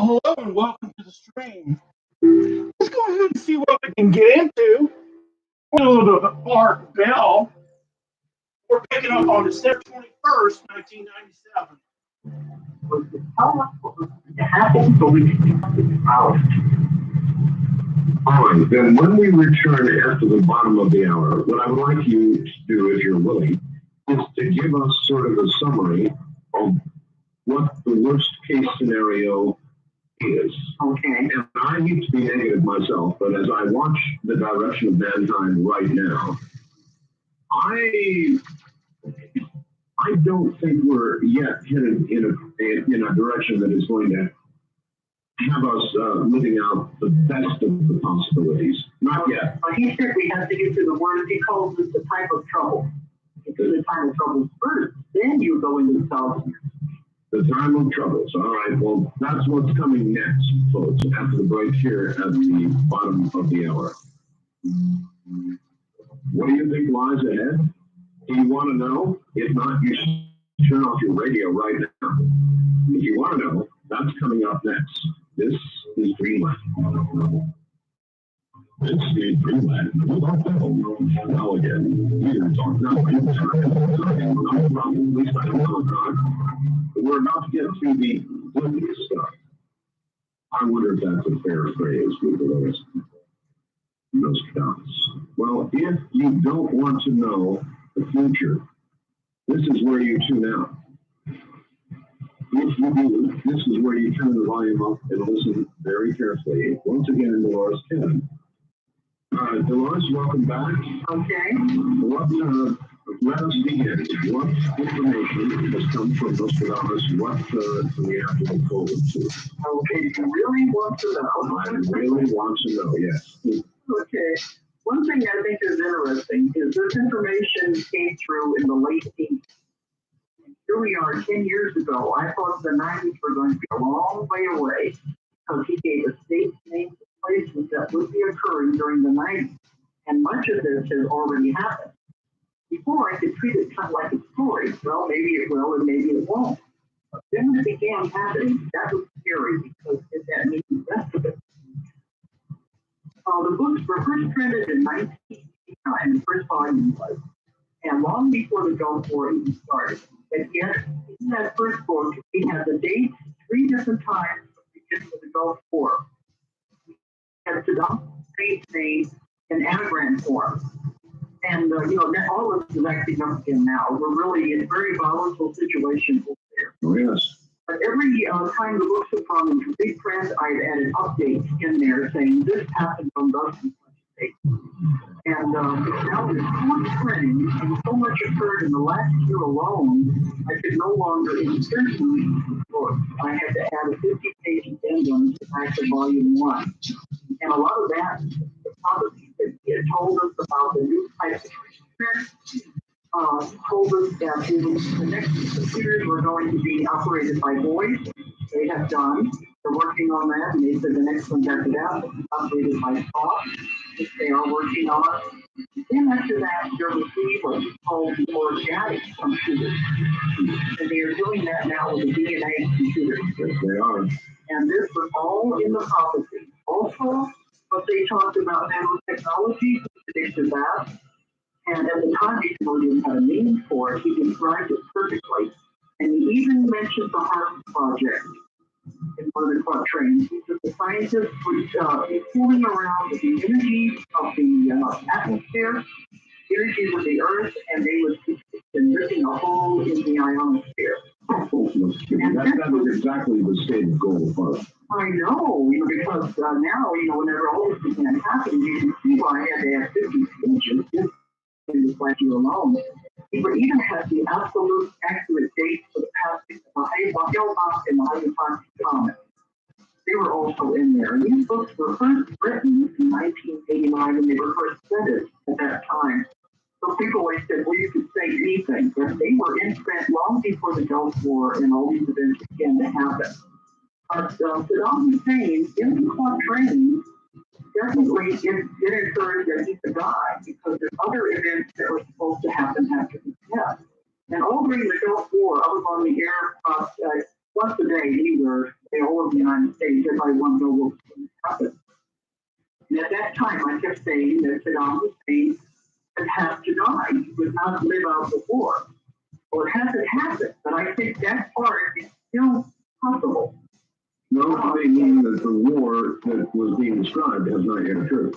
Well, hello and welcome to the stream. Let's go ahead and see what we can get into. A little bit of Art Bell. We're picking up on December 21st, 1997. All right, then when we return after the bottom of the hour, what I would like you to do, if you're willing, is to give us sort of a summary of what the worst case scenario is. Okay. And I need to be negative myself, but as I watch the direction of mankind right now, I don't think we're yet headed in a direction that is going to have us living out the best of the possibilities. Not yet. He said we have to get to the worst. He calls it the type of trouble. Get to the time of trouble first, then you go into the solitude. The time of troubles. All right, well, that's what's coming next, folks, after the break here at the bottom of the hour. What do you think lies ahead? Do you want to know? If not, you should turn off your radio right now. If you want to know, that's coming up next. This is Dreamland. This is Dreamland. We don't know. Now again, years on nothing. At least I don't know. We're about to get to the gloomy stuff. I wonder if that's a fair phrase with those counts. Well, if you don't want to know the future, this is where you tune out. If you do, this is where you turn the volume up and listen very carefully. Once again, Dolores Ken. Dolores, welcome back. Okay. Let us begin. What information has come from Nostradamus? What do we have to look forward to? Okay, you really want to know? I really want to know, yes. Okay. One thing I think is interesting is this information came through in the late 80s. Here we are 10 years ago. I thought the 90s were going to be a long way away because he gave us dates, names, and places that would be occurring during the 90s. And much of this has already happened. Before, I could treat it kind of like a story. Well, maybe it will and maybe it won't. But then when it began happening, that was scary because that means the rest of it. The books were first printed in 1989, the first volume was, and long before the Gulf War even started. But yet, in that first book, we had the dates 3 different times at the beginning of the Gulf War. We had Saddam Hussein's name in anagram form. And, all of this is acting up again now. We're really in a very volatile situation over there. Oh, yes. But every time the books have gone into big print, I've added updates in there saying this happened on those and such dates. And now there's so much printing and so much occurred in the last year alone, I could no longer insert these books. I had to add a 50-page addendum to back to volume 1. And a lot of that, the prophecies that he had told us about the new types of print, told us that the next computers were going to be operated by voice. They have done. They're working on that, and they said the next one after that will be operated by thought, which they are working on. Then after that, there will be what we call the organic computers. And they are doing that now with the DNA computers. Yes, they are. And this was all in the prophecy. Also, what they talked about nanotechnology, he predicted that. And at the time, he really didn't have a name for it. He described it perfectly. And he even mentioned the HARP project in one of the quatrains. He said the scientists would be fooling around with the energies of the atmosphere, energies of the Earth, and they would be ripping a hole in the ionosphere. That was exactly the stated goal of HARP. I know, because now, whenever all this began happening, you can see why I had to have 50 speeches. Just like you alone. He even had the absolute accurate dates for the passing of the Hale-Bopp and the Hypothetical Comet. They were also in there. And these books were first written in 1989 and they were first printed at that time. So people always said, well, you could say anything, but they were in print long before the Gulf War and all these events began to happen. But Saddam Hussein, in the quatrains, definitely it occurred that he could die because there's other events that were supposed to happen after his death. And all during the Gulf War, I was on the air once a day anywhere, all over the United States, everybody wanted to know what was going to happen. And at that time, I kept saying that Saddam Hussein had had to die. He would not live out the war. Well, it hasn't happened, but I think that part is still possible. No, they mean that the war that was being described has not yet occurred.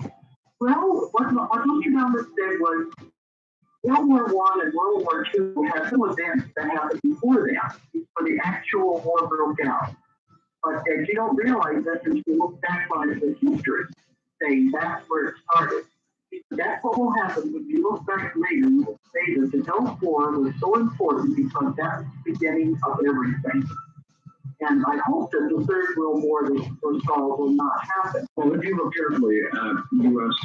Well, what Nostradamus said was World War I and World War II had some events that happened before that, before the actual war broke out. But you don't realize that until you look back on it as history, saying that's where it started. That's what will happen when you look back later. You will say that the Gulf War was so important because that's the beginning of everything. And I hope that the Third World War that foresaw will not happen. Well, if you look carefully at U.S.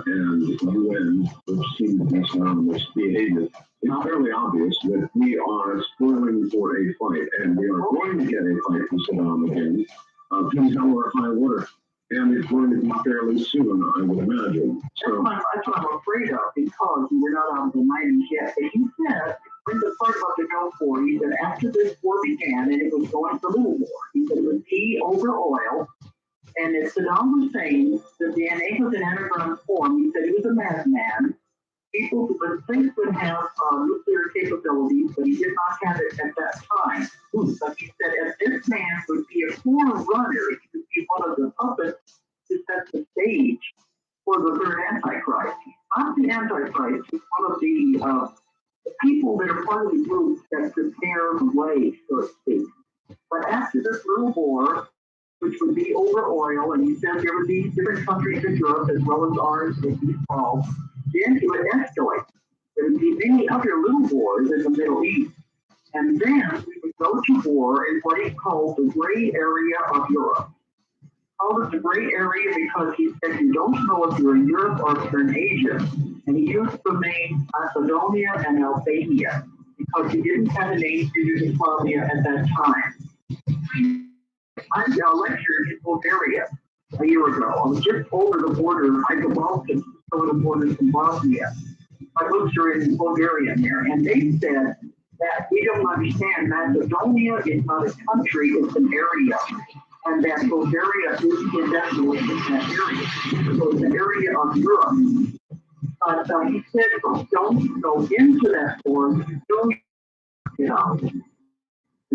And UN, which seem to be synonymous behavior, it's fairly obvious that we are spoiling for a fight, and we are going to get a fight with Saddam again, come hell or high water. And it's going to be fairly soon, I would imagine. So That's what I'm afraid of, because we're not out of the 90s yet. But he said, when the part about the Gulf War, he said after this war began, and it was going to Little War, he said it was tea over oil, and if Saddam Hussein, the DNA was an underground form, he said he was a madman. People who would think would have nuclear capabilities, but he did not have it at that time. But he said, if this man would be a forerunner, he would be one of the puppets to set the stage for the third Antichrist. He's not the Antichrist, he's one of the people that are part of the group that prepare the way, so to speak. But after this little war, which would be over oil, and he said there would be different countries in Europe as well as ours would be involved, then it would escalate. There would be many other little wars in the Middle East. And then we would go to war in what he called the gray area of Europe. He called it the gray area because he said you don't know if you're in Europe or if you're in Asia. And he used the name Macedonia and Albania because he didn't have a name for Yugoslavia at that time. I lectured in Bulgaria a year ago. I was just over the border. I go Balkans, over the border from Bosnia. My books are in Bulgarian there, and they said that we don't understand Macedonia is not a country, it's an area, and that Bulgaria is indefinitely in that area. So it's an area of Europe. But he said, don't go into that war, don't get out.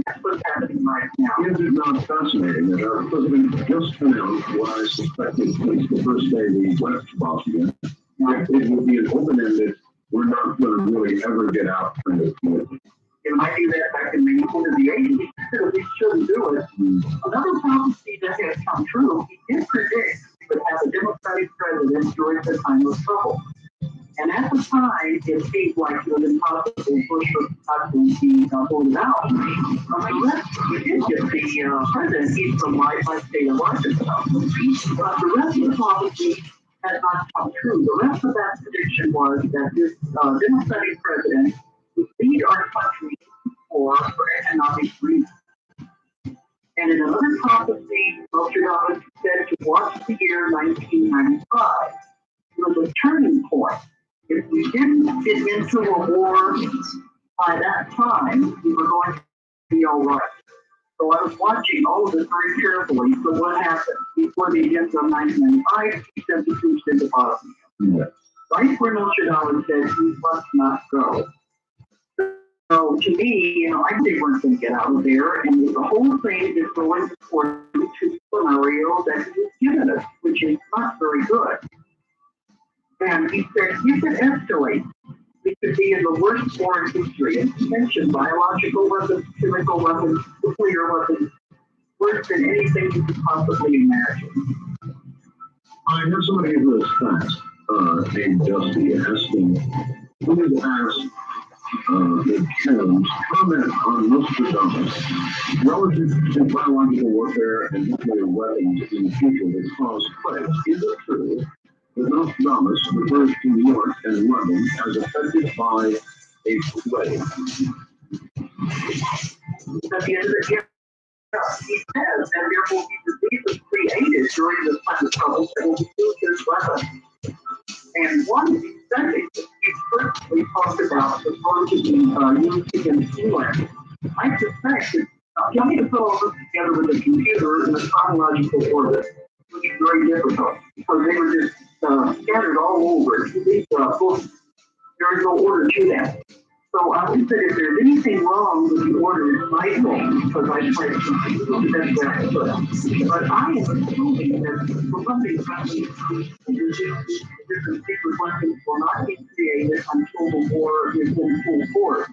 That's what's happening right now. Is it not fascinating that our president just announced what I suspected since the first day we left Bosnia? It would be an open-ended, we're not going to really ever get out kind of commitment. It might be that back in the 80s, so we shouldn't do it. Another prophecy that has come true, he did predict we would have a Democratic president during the time of trouble. And at the time, it seemed like it was impossible Bush was not going to be voted out. We did get the president, he's from my state of Arkansas. But the rest of the prophecy has not come true. The rest of that prediction was that this Democratic president would lead our country for economic reasons. And in another prophecy, Nostradamus said to watch the year 1995. It was a turning point. If we didn't get into a war by that time, we were going to be all right. So I was watching all of this very carefully. So what happened? Before the end of 1995, he sent the troops into Bosnia. Right where Nostradamus said, you must not go. So to me, I think they weren't going to get out of there, and the whole thing is going according to the scenario that he's given us, which is not very good. And he said, you could escalate. We could be in the worst war in history. And he mentioned biological weapons, chemical weapons, nuclear weapons, worse than anything you could possibly imagine. I have somebody who is fast, named Dusty, asking, please ask the Jones comment on Nostradamus relative to biological warfare and nuclear weapons in the future that cause plagues. Is it true that Nostradamus refers to New York and London as affected by a plague? At the end of the year, he says that there will be diseases created during the time of trouble that will use his weapons. And one of these studies that he personally talked about was going to be used against England. I suspect that Tell me to put all this together with a computer in a chronological order, which is very difficult because they were just scattered all over. These books, there is no order to them. So I would say if there's anything wrong with the order, it's my fault because I tried to do the best that I could. But I am assuming that for something different secret weapons will not be created until the war is in full force.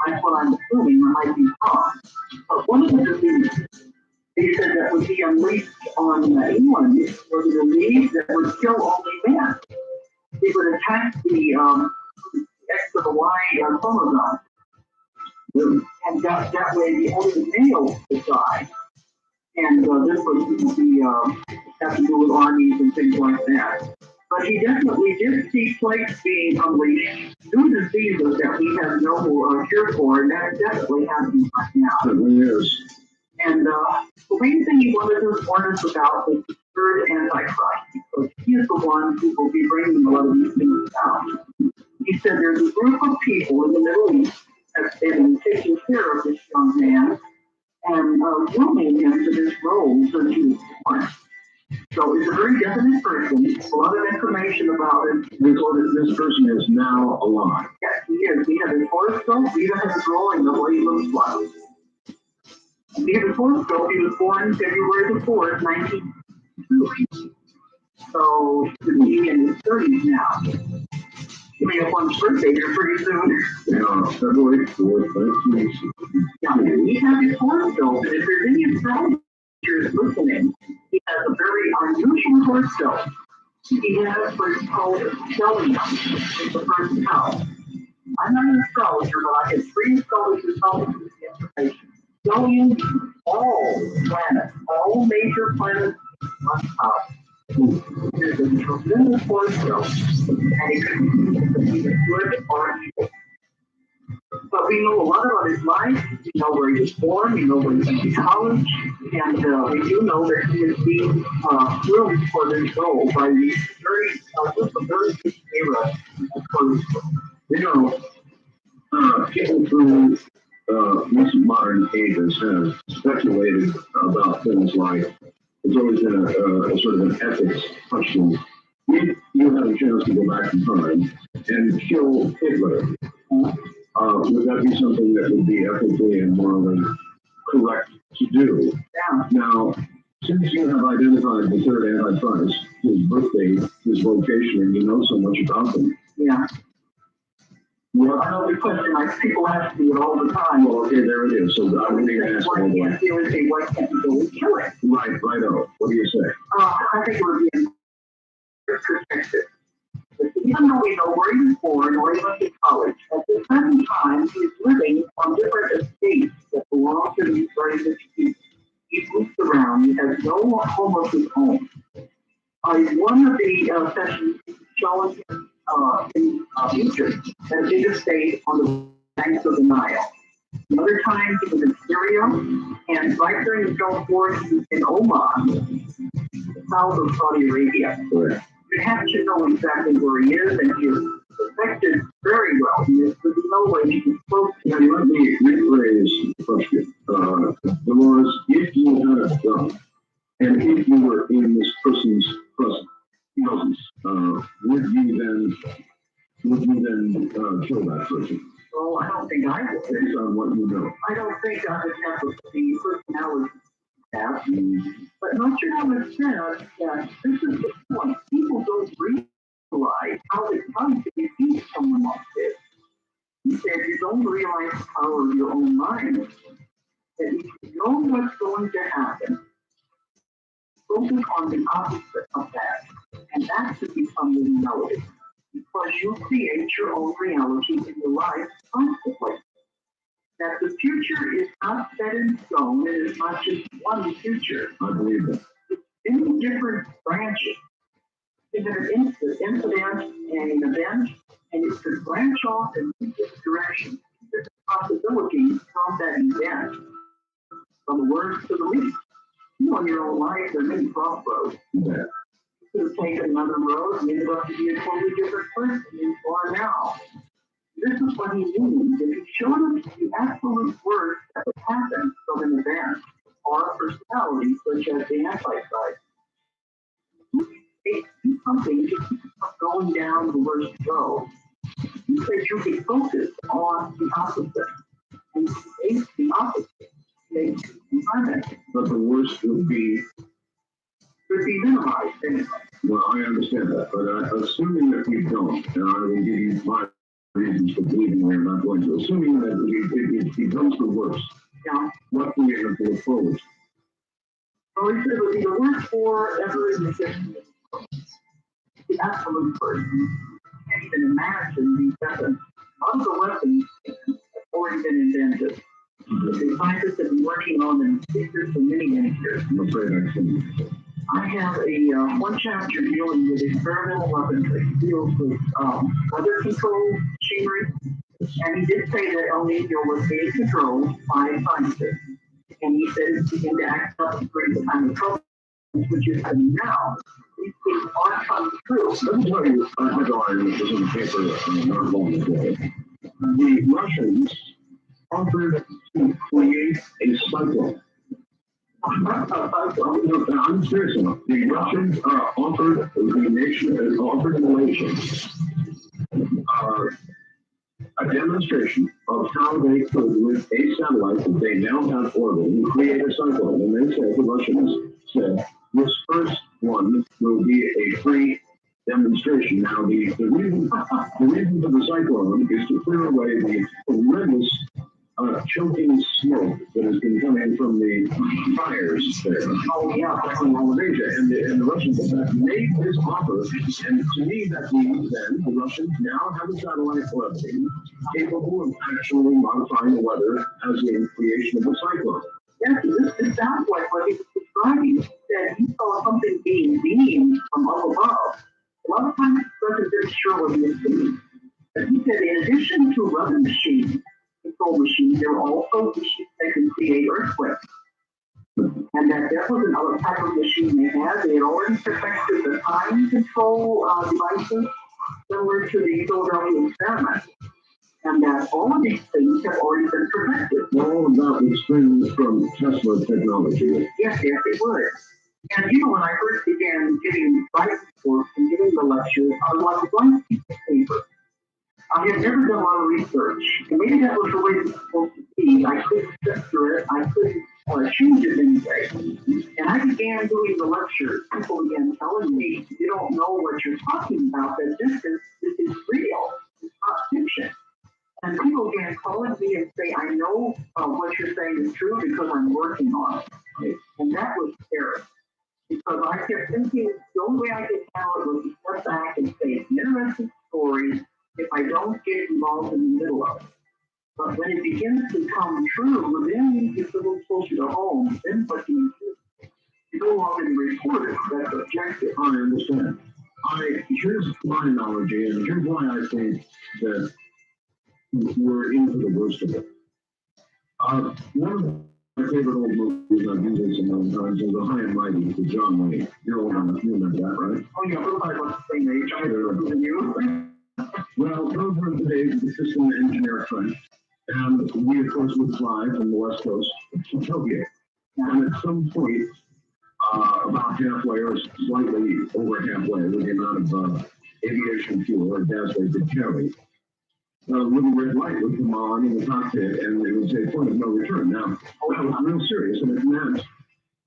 That's what I'm assuming. I might be wrong. But one of the diseases they said that would be unleashed on England was a disease that would kill only men. They would attack the X of the Y chromosome. And that way the only male would die. And this was have to do with armies and things like that. But he definitely did see plagues being unleashed, new diseases that we have no cure for, and that's definitely happening right now. Certainly is. And the main thing he wanted to warn us about was the third Antichrist, because he is the one who will be bringing a lot of these things down. He said there's a group of people in the Middle East that's been taking care of this young man and grooming him to this role since he was born. So it's a very definite person, a lot of information about it. This person is now alive. Yes, he is. He has a horoscope, he even has a drawing of what he looks like. He has a horoscope, he was born February the 4th, 1902. So he could be in his 30s now. He may have won his birthday here pretty soon. Yeah, February 4th, 1960. Yeah, and he has his horoscope, and if there's any astrologers listening, he has a very unusual horoscope. He has what's called stellium. It's the first house. I'm not an astrologer, but I had 3 astrologers help me with the information. Stellium, all planets, all major planets, one house. There's a tremendous horoscope, and it could be either good or evil. But we know a lot about his life. We know where he was born. We know where he went to college. And we do know that he is being groomed for this role by these just a very big era of horoscope. You know, people through recent modern ages have speculated about things like it's always been a sort of an ethics question. If you had a chance to go back in time and kill Hitler, would that be something that would be ethically and morally correct to do? Yeah. Now, since you have identified the third Antichrist, his birthday, his location, and you know so much about him, Yeah. what? I know the question people ask me it all the time. Well, okay, there it is. So I wouldn't even ask Why all can't that. you always say, why can't you go and kill it? Right, righto. What do you say? I think it would be protected. Even though we know where he was born or he went to college, at the present time he is living on different estates that belong to these very rich people. He moves around, he has no home of his own. One of the sessions shows him in Egypt, at a big estate on the banks of the Nile. Another time he was in Syria, and right during the Gulf War he was in Oman, south of Saudi Arabia. Correct. You have to know exactly where he is, and he is protected very well. There's no way he can close to And let me rephrase the question. Dolores, if you had a gun, and if you were in this person's presence, would you then kill that person? So I don't think I would. Based on what you know. I don't think I would have the personality have. But not sure how it says that this is the point. People don't realize how they come to defeat someone like this. He said you don't realize the power of your own mind. That if you know what's going to happen, focus on the opposite of that. And that should become the reality. Because you create your own reality in your life constantly. That the future is not set in stone, it is not just one future. I believe that. It's in different branches. You have an incident and an event, and it could branch off in different directions. There's possibilities from that event, from the worst to the least. You know, in your own life, there are many crossroads. Yeah. You could have taken another road and ended up to be a totally different person than you are now. This is what he means. If he showed us the absolute worst that would happen from an event or a personality, such as the Antichrist, do something to keep it from going down the worst road. You said you could focus on the opposite. And base the opposite makes the environment. But the worst would be minimized anyway. well, I understand that, but assuming that we don't, and I will give you my reasons for believing we're not going to, assuming that it becomes the worst, Yeah. what do we have to look forward to? So he said it would be the worst war ever in existence. The absolute worst. You can't even imagine these weapons. All of the weapons have already been invented. The scientists have been working on them for many, many years. I'm afraid I can. I have a one chapter dealing with experimental weaponry. He deals with weather control machinery, and he did say that El Nino was being controlled by scientists. And he said it's beginning to act up during the time of trouble, which is happening now. These things are coming true. Let me tell you a headline that was in the paper not long ago. The Russians offered to create a cyclone. I'm serious enough. The Russians offered the nation a demonstration of how they could, with a satellite that they now have orbiting, create a cyclone. And they said, the Russians said, this first one will be a free demonstration. Now, the reason for the cyclone is to clear away the horrendous choking smoke that has been coming from the fires there. Oh, yeah. All of Asia. And the Russians have made this offer. And to me, that means then the Russians now have a satellite orbiting capable of actually modifying the weather as in creation of a cyclone. Yes, this sounds like what he was describing. He said he saw something being beamed from up above. A lot of times he wasn't very sure what he was seeing. But he said in addition to weather machines, control machines, there were also machines that can create earthquakes. And that was another type of machine they had. They had already perfected the time control devices similar to the Philadelphia experiment. And that all of these things have already been perfected. All of that was springs from Tesla technology. Yes, it would. And you know, when I first began giving writing course and giving the lectures, I was like a blank piece of paper. I had never done a lot of research, and maybe that was the way it was supposed to be. I couldn't censor it, I couldn't change it anyway. And I began doing the lectures. People began telling me, you don't know what you're talking about, that this is real, it's not fiction. And people began calling me and say, I know what you're saying is true because I'm working on it. And that was scary. Because I kept thinking the only way I could tell it was to step back and say, it's an interesting story if I don't get involved in the middle of it. But when it begins to come true, then it's a little closer to home. Then what do you do? You no longer report it. That's objective. I understand. Here's my analogy, and here's why I think that we're into the worst of it. One of my favorite old movies, I've used this a million times, is The High and Mighty with John Wayne. You're old enough, you remember that, right? Oh, yeah, we're probably about the same age. I remember you. Well, those were the days of the system engineer trend. And we, of course, would fly from the West Coast to Tokyo. And at some point, about halfway or slightly over halfway, with the amount of aviation fuel or gas they could carry, a little red light would come on in the cockpit and it would say point of no return. Now, that was real serious, and it meant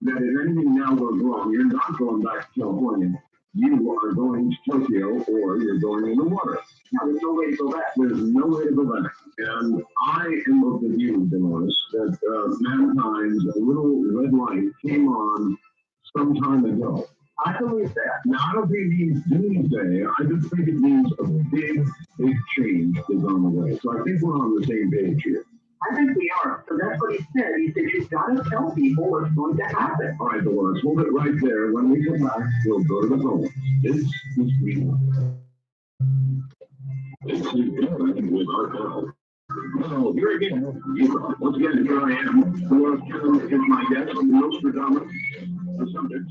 that if anything now goes wrong, you're not going back to California. You are going to Tokyo or you're going in the water. Now, there's no way to go back. There's no way to go back. And I am of the view, Dolores, that mankind's little red light came on some time ago. I believe that. Now, I don't think it means doomsday. I just think it means a big, big change is on the way. So I think we're on the same page here. I think we are. So that's what he said. He said, you've got to tell people what's going to happen. All right, Dolores, hold it right there. When we come back, we'll go to the phone. This is Greenland. This is Greenland with our call. Hello, here again. Once again, here I am. Dolores Kelly is my guest on the Nostradamus subject.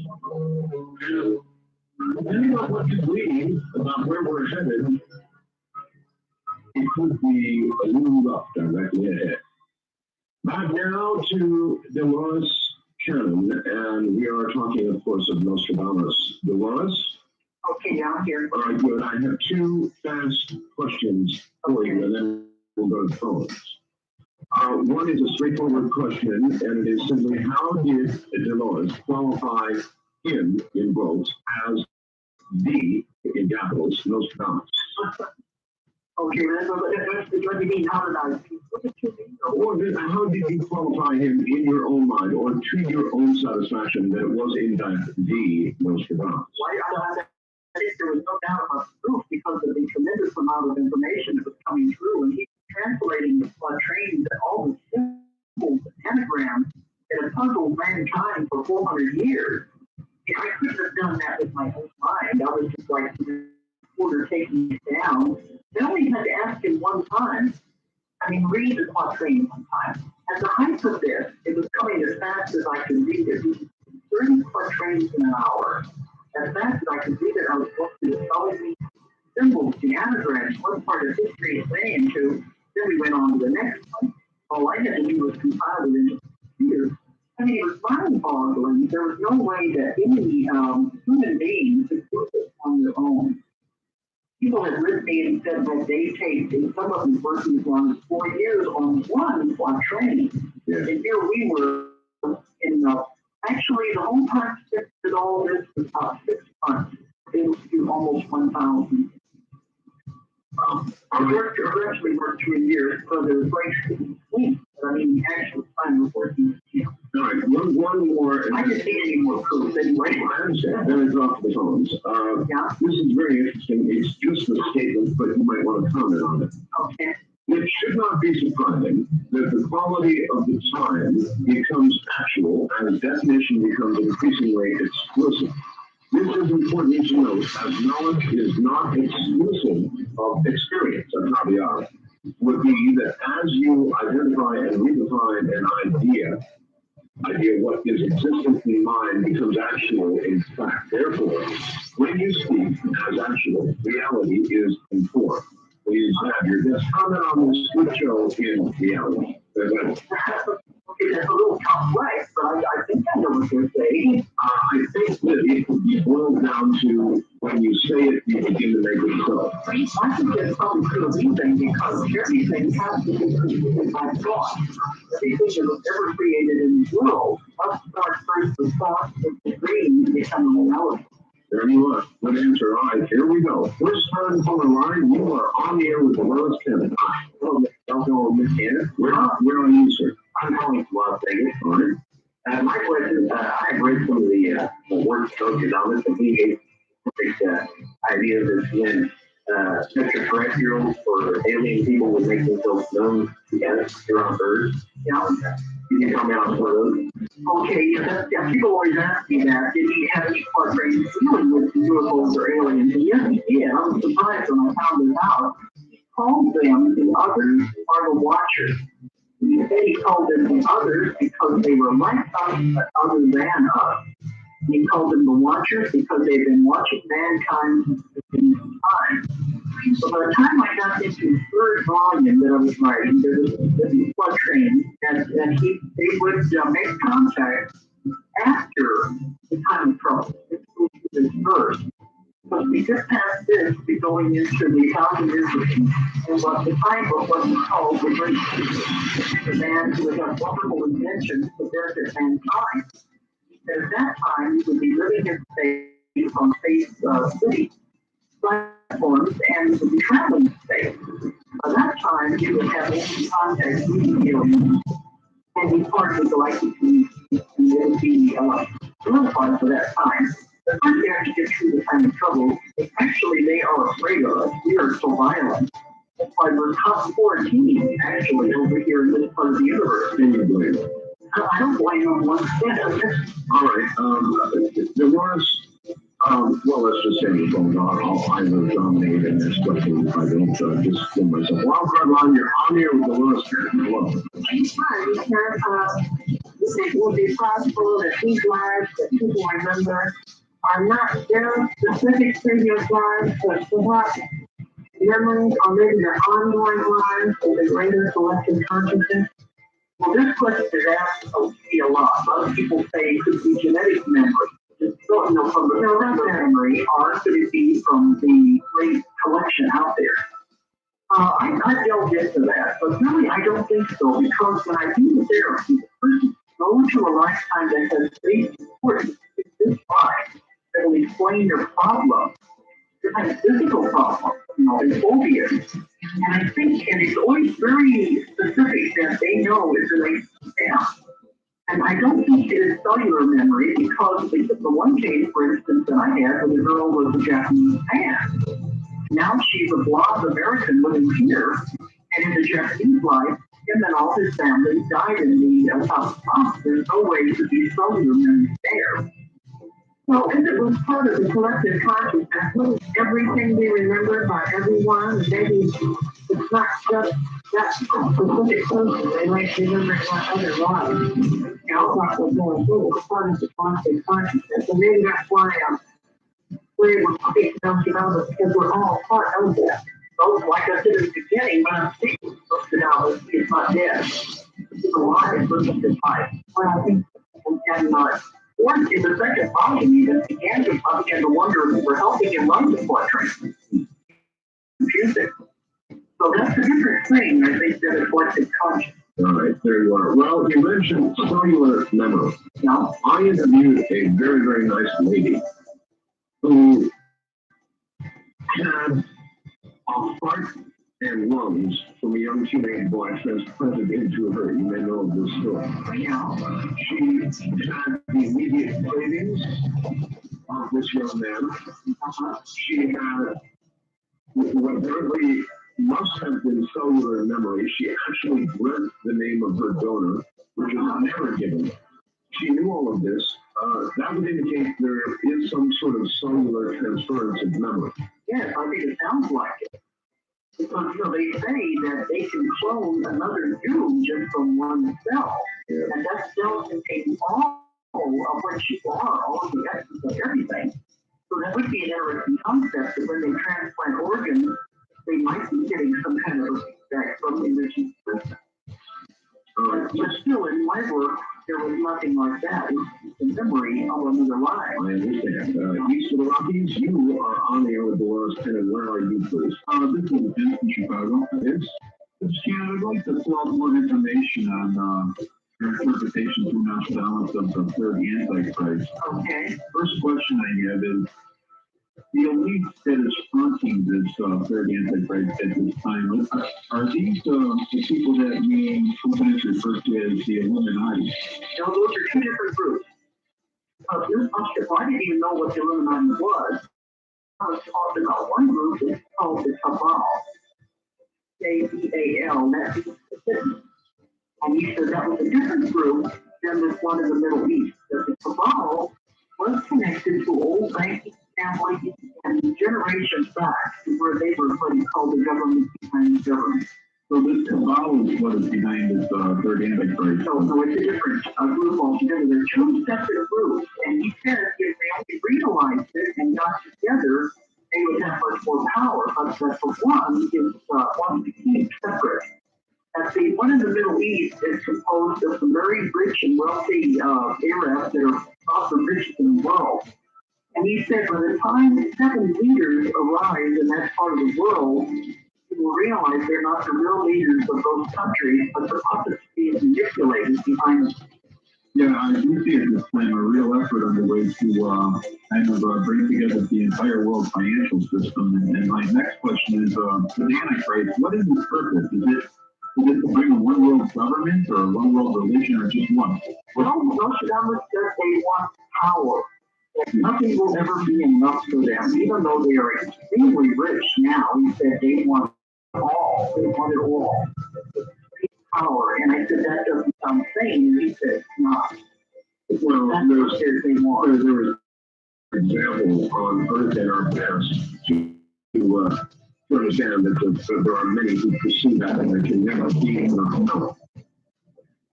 Depending on what you believe about where we're headed, it could be a little rough directly ahead. Back now to Dolores Cannon, and we are talking, of course, of Nostradamus. Dolores? Okay, down here. All right, good. I have two fast questions for you, and then we'll go to phones. One is a straightforward question, and it is simply, how did Dolores qualify him, in quotes, as the, in capitals, Nostradamus? Okay, what do you mean, how did I, what did you mean? Or how did you qualify him in your own mind, or to your own satisfaction, that it was in fact the Nostradamus? I think there was no doubt about the proof because of the tremendous amount of information that was coming through, and he was translating the quatrains and all the symbols and anagrams that have puzzled mankind for 400 years. And I couldn't have done that with my own mind. I was just like the reporter taking it down. I only had to ask him one time. Read the quatrain one time. At the height of this, it was coming as fast as I could read it. 30 quatrains in an hour. As fast as I could read it, I was going to telling me symbols, the anagrams, what part of history it's saying to. Then we went on to the next one. All I had to do was compile it into computers. It was mind-boggling. There was no way that any human being could do this on their own. People had written me and said that they take, and some of them working as long as 4 years on one quatrain. Yeah. And here we were in actually the whole time that all this was about 6 months. It was to almost 1,000. I eventually worked 3 years because there was breaks in between. But the actual time of working. All right, one more. I didn't need any more proof anyway. I understand. Then I drop the phones. Yeah. This is very interesting. It's just a statement, but you might want to comment on it. Okay. It should not be surprising that the quality of the time becomes actual as definition becomes increasingly explicit. This is important to note, as knowledge is not exclusive of experience, and caveat would be that as you identify and redefine an idea what is existent in mind becomes actual in fact. Therefore, when you speak as actual, reality is informed. Please have your guest comment on this good show in reality. Okay, that's a little complex, but I think I know what you're saying. I think that it could be boiled down to when you say it, you begin to make it so. I think that's probably true of anything because everything has to be created by thought. Everything that was ever created in the world must start first with thought and the dream to become a reality. There you are. Good answer. All right, here we go. First time from the line, you are on the air with Dolores Cannon. Hello, Miss Cannon. We're on you, sir. I'm calling from Las Vegas. All right. My question is, I have read some of the work of Nostradamus, and he gave perfect ideas of when extraterrestrials or alien people would make themselves known together here on Earth. Yeah. You can comment on some of those. Okay, yeah, people always ask me that. Did he have any quatrains dealing with UFOs or aliens? And yes, he did. I was surprised when I found it out. He called them the others are the watchers. He said he called them the others because they were like us, but other than us. He called them the watchers because they've been watching mankind since the beginning of time. So by the time I got into the third volume that I was writing, there was a quatrain that they would make contact after the time of trouble. Let's go through this verse. Because we just passed this, we're going into the 1,000 years and what the time of what we call the great the man who had wonderful inventions to benefit mankind. At that time, you would be living in space on space city platforms and you would be traveling in space. By that time, you would have open contact with the aliens and be part of the galactic community. And it would be solidified for that time. The first they actually get through the time of trouble, actually they are afraid of us. We are so violent. That's why we're top 14 actually over here in this part of the universe. Can you believe it? I don't blame them one bit. All right. There was, well, let's just say the phone call. I will dominate in this question if I don't just kill myself. Wildcard line, you're on here with Dolores Cannon. Hello. Hi, sir. You think it would be possible that these lives that people remember are not their specific previous lives, but perhaps memories, or maybe their ongoing lives with a greater collective consciousness? Well, this question is asked of me a lot. Most people say it could be genetic memory. Just don't know from the memory, or could it be from the great collection out there? I delved into that, but really I don't think so, because when I do the therapy, the person goes through a lifetime that has great importance in this life that will explain their problem. They have physical problems, and phobias. And I think, and it's always very specific that they know it relates to them. And I don't think it is cellular memory, because the one case, for instance, that I had when the girl was a Japanese fan. Now she's a blonde American living here, and in the Japanese life, him and all his family died in the South Bronx. There's no way to be cellular memory there. So if it was part of the collective consciousness, wouldn't everything be remembered by everyone? Maybe it's not just that specific person, they might remember it by other lives. Outside was going through, it's part of the collective consciousness. And maybe that's why we're able to speak about it, because we're all part of that. So, like I said at the beginning, when I'm speaking about it, it's not dead. It's alive, it's alive. Well, I think, and or in the second volume, even began to wonder if we're helping him run the portrait. Confusing. So that's a different thing, I think, than a collective conscious. All right, there you are. Well, you mentioned cellular memory. Now, I interviewed a very, very nice lady who had a heart and lungs from a young teenage boy transplanted into her. You may know of this story. She had the immediate cravings of this young man. She had what apparently must have been cellular memory. She actually dreamt the name of her donor, which was never given. She knew all of this. That would indicate there is some sort of cellular transference of memory. Yes, I think it sounds like it. Because, they say that they can clone another you just from one cell. Yeah. And that cell contains all of what you are, all of the essence of everything. So that would be an interesting concept that when they transplant organs, they might be getting some kind of effect from the original person. But still, in my work, there was nothing like that. It's the memory of another life. I understand. East of the Rockies, you are on the air with Dolores Tennant. Where are you, please? This is Vince in Chicago. Yes. I'd like to pull out more information on your interpretation through Nostradamus of the third Antichrist. Okay. First question I have is, the elite that is fronting this third Antichrist at this time, are these the people that we sometimes refer to as the Illuminati? Now, those are two different groups. I didn't even know what the Illuminati was. I was talking about one group that's called the Cabal. K-E-A-L, that means the. And he said that was a different group than this one in the Middle East. That the Cabal was connected to old banking families and generations back to where they were what he called the government behind the government. So this Cabal is what is behind this third Antichrist. So it's a different group altogether. They're two separate groups. And he said if they only realized it and got together, they would have much more power. But the one is wants to keep separate. The one in the Middle East is composed of some very rich and wealthy Arabs that are often the richest in the world. And he said by the time 7 leaders arise in that part of the world, you will realize they're not the real leaders of those countries, but the puppets being manipulated behind them. Yeah, I do see it as playing a real effort underway to kind of bring together the entire world financial system. And my next question is, for the Antichrist, what is his purpose? Is it to bring a one world government or a one world religion or just one? Well, Nostradamus says they want power. That nothing will ever be enough for them, even though they are extremely rich now. He said they want all. They want it all. Power. And I said that doesn't sound sane. And he said it's not. Well, That's what they want. there was example on Earth and our past to understand that there are many who pursue that and there can never be enough.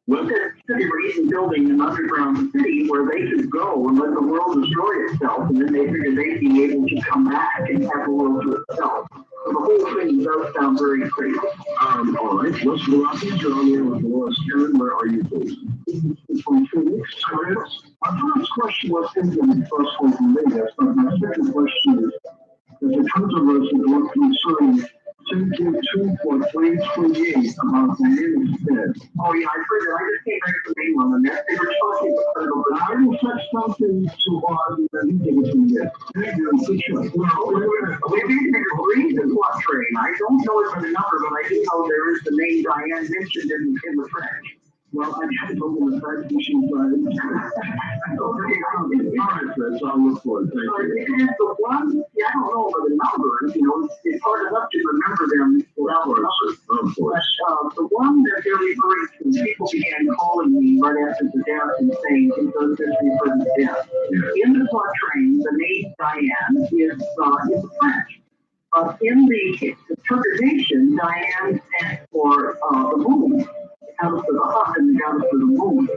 Well, they were even building an underground city where they could go and let the world destroy itself, and then they figured they'd be able to come back and have the world to itself. whole thing does sound very crazy. All right, what's the Rockies? You're on the air with Dolores Karen. Where are you, please? From Phoenix. My first question was simply the first one from Vegas, but my second question is, there's a controversy concerning Section 24328 about the name instead. Oh, yeah, I heard it. I just came back to the main one, and they were talking about it over. I will set something to argue that you think it's in there. Maybe you can agree to what train. I don't know it by the number, but I do know there is the name Diane mentioned in the French. Well, I can't open the fact machine, but all right, Chris, I'll look for it. Thank you. It is the one, yeah, I don't know about the numbers, it's hard enough to remember them without the numbers. Of course. But the one that they're referring to, people began calling me right after the death and saying, it does this refer to death. Yeah. In the quatrain, the name Diane is French. In the interpretation, Diane stands for the moon. Goddess of the hut and the goddess of the moon.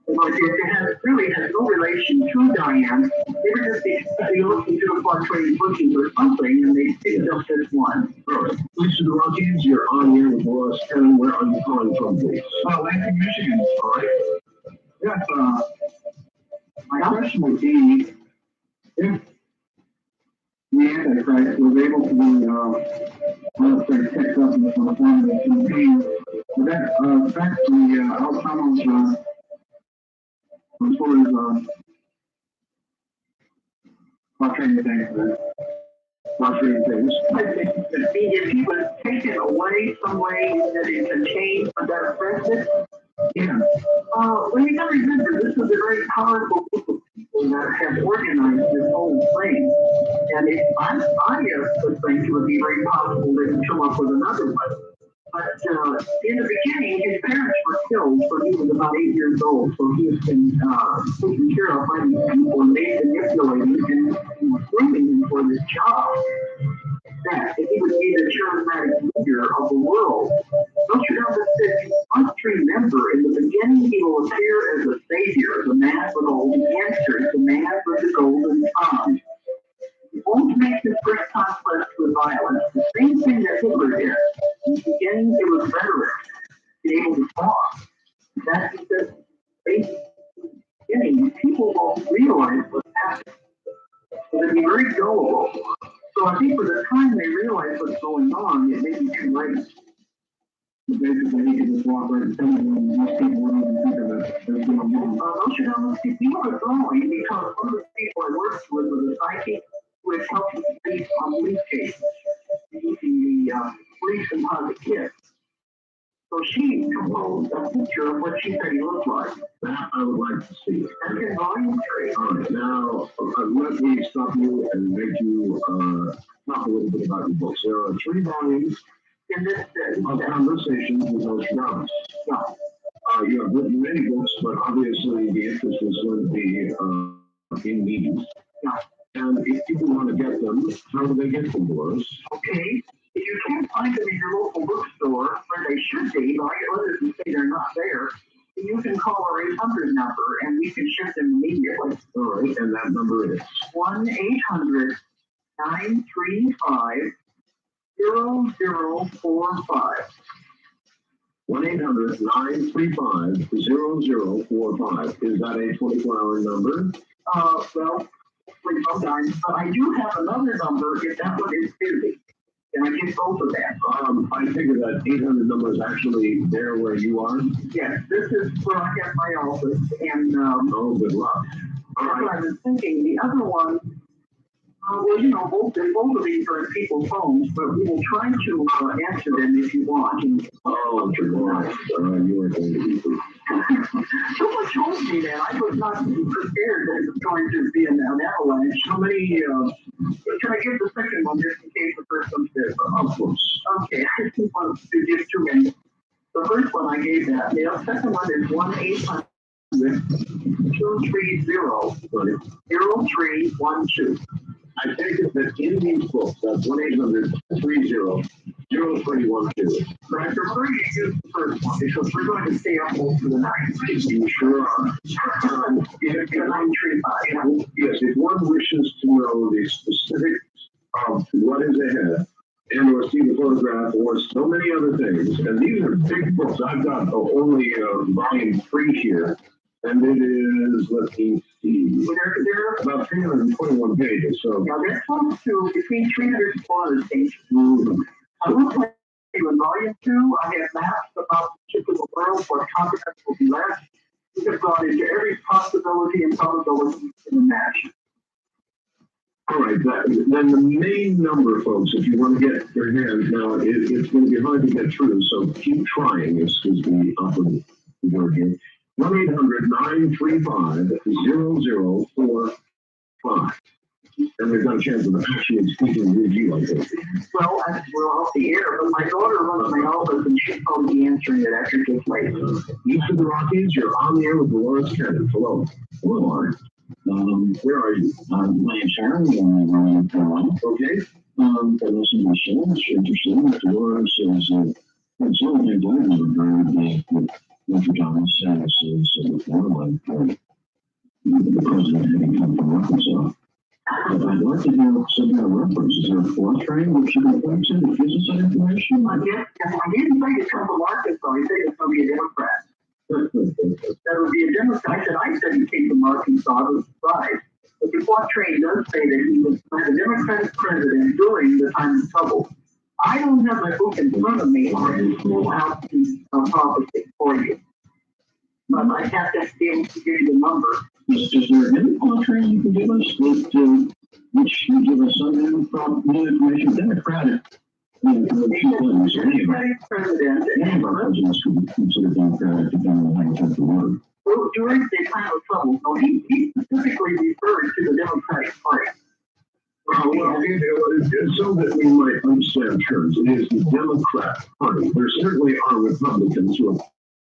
But it really has no relation to Diane. They were just looking to the quatrain looking for something, and they picked up this one. All right. Lisa the Rockies, you're on here with Dolores Karen. Where are you calling from, please? Lansing, Michigan. All right. Yes, my question would be, if the Antichrist was able to be, picked up in some form of campaign, would that affect the outcome of, as far as, quatrain things, Quatrain things. I think that if he was taken away some way that it contained that affected, yeah. well, you gotta remember, this is a very powerful group of people that have organized this whole thing. And I would think it would be very possible they would come up with another one. But in the beginning, his parents were killed when he was about 8 years old. So he has been taken care of by these people, and they manipulated and grooming him for this job. That if he would be the charismatic leader of the world. Don't you know that you must remember, in the beginning he will appear as a savior, the man with all the answers, the man with the golden tongue. He won't make his first conquest with violence. The same thing that Hitler did. In the beginning, it was rhetoric, be able to talk. That's because basically, in the beginning, people won't realize what's happening. So they'll be very gullible. So I think by the time they realize what's going on, it may be too late. Basically, he can just walk right in front of them, and most people wouldn't even think of it. Don't you know, people are growing because one of the people I worked with was a psychic who had helped me police on police cases, using the police composite kit. So she composed a picture of what she said he looked like. That I would like to see. That's in volume 3. All right. Now, let me stop you and make you talk a little bit about your books. There are 3 volumes In this of conversations with Nostradamus. yeah. You have written many books, but obviously the interest is going to be in these. Yeah. And if people want to get them, how do they get them, Dolores? Okay. If you can't find them in your local bookstore, where they should be, but others can say they're not there, you can call our 800 number and we can ship them immediately. All right, and that number is 1-800-935-0045. 1-800-935-0045. Is that a 24-hour number? Well, sometimes, but I do have another number if that one is busy. Can I get both of them? I figure that 800 number is actually there where you are. Yes, this is where I have my office, and Oh, good luck. All that's what right. I was thinking. The other one, well, you know, both of these are in people's homes, but we will try to answer them if you want. Oh, good luck. You are going to be free. Someone told me that I was not prepared that it was going to be an avalanche. How many? Can I give the second one just in case the first one's there? Of course. Okay, I just want to give too many. The first one I gave that. The second one is 1-800-230-0312. I take it that in these books, that's 1-800-30-0312. But I prefer you use the first one because we're going to stay up most of the night. You sure are. If you're 935. Yes, if one wishes to know the specifics of what is ahead, and or see the photograph or so many other things. And these are big books. I've got only volume 3 here, and it is, let me see, they're about 321 pages. So now they're close to between 300 and 400 pages. I will tell you in volume 2, I have maps about the tip of the world where continents will be left. We have gone into every possibility and probability you can imagine. all right, then the main number, folks, if you want to get your hands now, it's going to be hard to get through, so keep trying, is the operative word here. 1-800-935-0045. And we've got a chance of actually speaking with you, I think. Well, we're off the air, but my daughter runs my office and she's probably answering it after this later. East of the Rockies, you're on the air with Dolores Cannon. Hello. Hello, Art. Where are you? My name's Sharon, and I'm North Carolina. Okay. I listen to the show. It's interesting. Dolores is, it's one of the things I remember very big with Mr. Thomas is one of my, the president having come from Arkansas. But I'd like to hear some kind of reference. Is there a fourth train which you can point to that gives us that information? Yes, I didn't say it's come from Arkansas. He said it's going to be a Democrat. That would be a Democrat. I said he came from Arkansas. I was surprised. But the Quatrain does say that he was a Democratic president during the time of trouble. I don't have my book in front of me. I can pull out the prophecy for you. But I have to be able to give you the number. Is there any Quatrain you can give us which should give us some new information? Democratic. Democratic president. Any of our presidents could be considered Democratic depending on how you take the word. Well, during the time of trouble, so he specifically referred to the Democratic Party. So that we might understand terms, it is the Democrat Party. There certainly are Republicans who are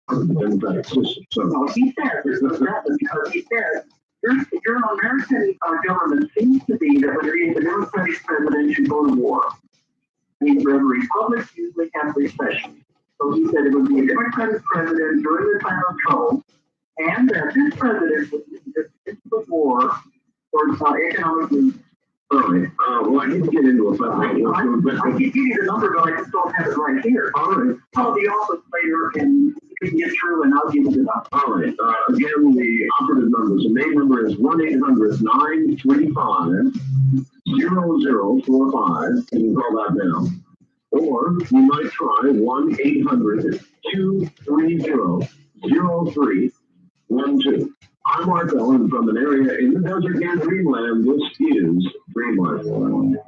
part of the Democratic system. So No, he says there's no doubt because he says your American government seems to be that when there is a Democratic president, you go to war. I mean, the republics usually have recession. So he said it would be a Democratic president during the time of trouble, and that this president would use the war for economic reasons. all right. Well, I need to get into it, but I can give you the number, but I just don't have it right here. all right. Call the office later and you can get through and I'll give you the number. All right. Again, the operative numbers. The main number is 1-800-935-0045. You can call that now. Or you might try 1-800-230-0312. I'm Mark Ellen from an area in the desert near Dreamland. This is Dreamland.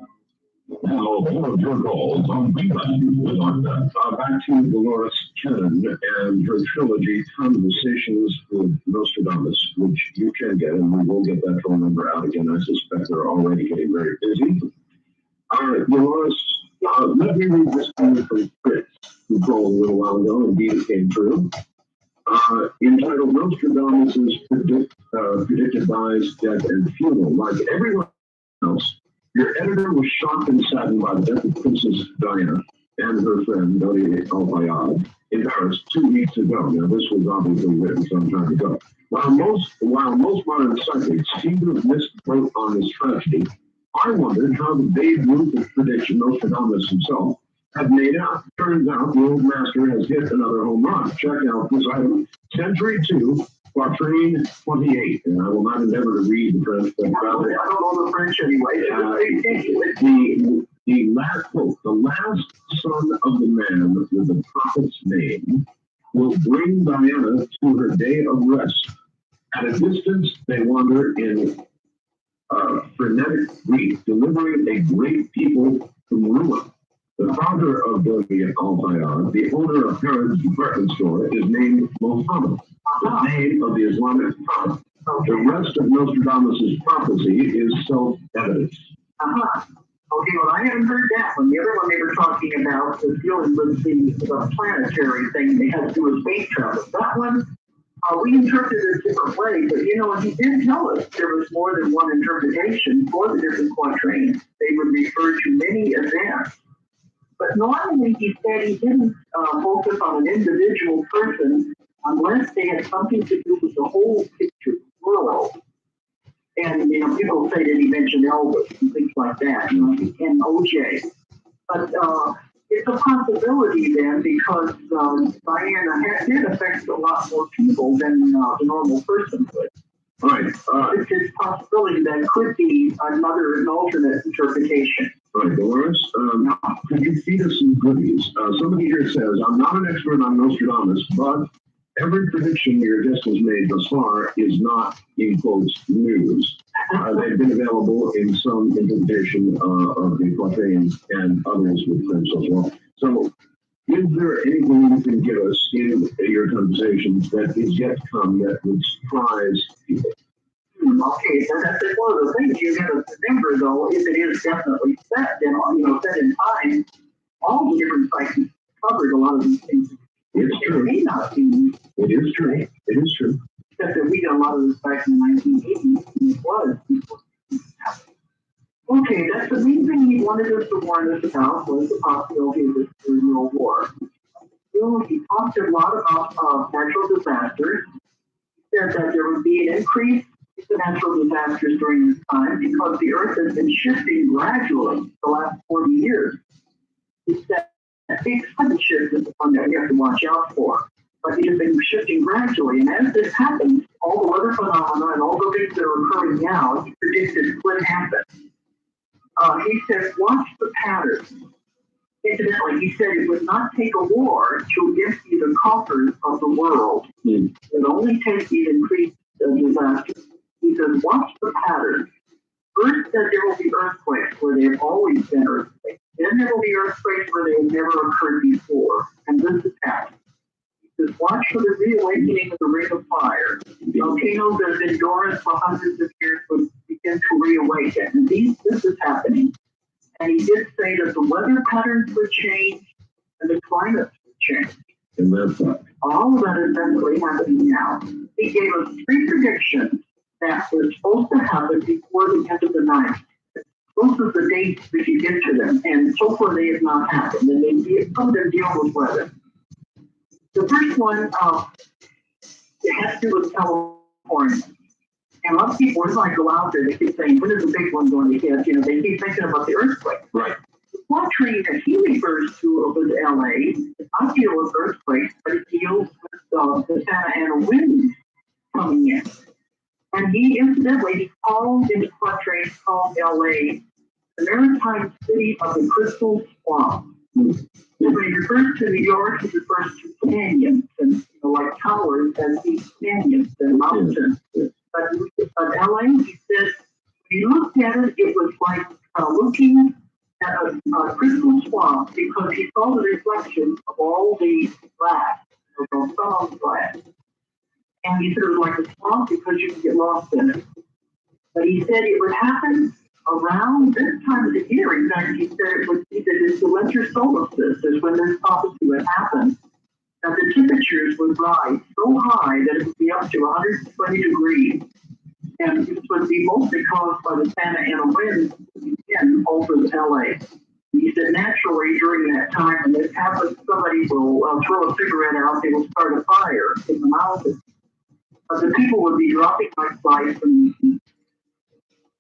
Now, all of your calls on Dreamland with Arthur. Back to Dolores Cannon and her trilogy, Conversations with Nostradamus, which you can get, and we will get that phone number out again. I suspect they're already getting very busy. Dolores, let me read this to you from Chris, who called a little while ago, indeed it came true. Entitled Nostradamus' Predicted Buys, Death, and Funeral. Like everyone else, your editor was shocked and saddened by the death of Princess Diana and her friend, Dodi Al-Fayed, in Paris 2 weeks ago. Now, this was obviously written some time ago. While most modern psychics seem to have missed the boat on this tragedy, I wondered how the Babe Ruth of prediction Nostradamus himself had made out. Turns out the old master has hit another home run. Check out this item. Century 2, Quatrain 28. And I will not endeavor to read the French, but rather... I don't know the French anyway. The last quote, the last son of the man with the prophet's name will bring Diana to her day of rest. At a distance, they wander in frenetic grief, delivering a great people from ruin. The father of Dodi Al-Fayed, the owner of Harrod's department store, is named Muhammad, the name of the Islamic prophet. The rest of Nostradamus' prophecy is self-evident. Okay, well, I haven't heard that one. The other one they were talking about was dealing with the planetary thing they had to do with space travel. That one, we interpreted it a different way, but he did tell us there was more than one interpretation for the different quatrains. They would refer to many events. But normally he said he didn't focus on an individual person unless they had something to do with the whole picture world. And, people say that he mentioned Elvis and things like that, and OJ. But it's a possibility then because Diana did affect a lot more people than the normal person would. Right. It's a possibility that could be an alternate interpretation. Right, Dolores, could you feed us some goodies? Somebody here says, I'm not an expert on Nostradamus, but every prediction your guest has made thus far is not, in quotes, news. They've been available in some interpretation of the Quatrain and others with French as well. So, is there anything you can give us in your conversations that is yet to come that would surprise people? Okay, so that's one of the things you got to remember, though, if it is definitely set in time, all the different psychics covered a lot of these things. It's true. It may not be. It is true. It is true. Except that we got a lot of this back in the 1980s, and it was before. Okay, that's the main thing he wanted us to warn us about was the possibility of this Third World War. He talked a lot about natural disasters. He said that there would be an increase in natural disasters during this time because the Earth has been shifting gradually the last 40 years. He said that big sudden shift is the one that we have to watch out for. But it has been shifting gradually, and as this happens, all the weather phenomena and all the things that are occurring now, he predicted would happen. He said, watch the patterns. Incidentally, he said it would not take a war to empty the coffers of the world. It would only take these increased disasters. He said, watch the patterns. First, that there will be earthquakes where there have always been earthquakes. Then there will be earthquakes where they have never occurred before. And this is happening. He says, watch for the reawakening of the ring of fire. Volcanoes that have been dormant for hundreds of years would begin to reawaken. And this is happening. And he did say that the weather patterns would change and the climate would change. And that's right. All of that is definitely happening now. He gave us 3 predictions that were supposed to happen before the end of the night. Those are the dates we could get to them, and so far they have not happened. And some of them deal with weather. The first one, it has to do with California. And a lot of people, when I go out there, they keep saying, when is the big one going to hit? They keep thinking about the earthquake. Right. The Quatrain that he refers to was LA. It not deal with earthquakes, but it deals with the Santa Ana winds coming in. And he incidentally called in the Quatrain, called LA the maritime city of the crystal swamp. When he refers to New York, he refers to canyons and like towers and these canyons and mountains. But LA, he said, when he looked at it, it was like looking at a crystal swamp because he saw the reflection of all the glass, some glass. And he said it was like a swamp because you could get lost in it. But he said it would happen around this time of the year. In fact, he said it would be that it's the winter solstice is when this prophecy would happen. That the temperatures would rise so high that it would be up to 120 degrees. And this would be mostly caused by the Santa Ana winds again over LA. He said naturally during that time, when this happens, somebody will throw a cigarette out, they will start a fire in the mountains. The people would be dropping like flies from the east.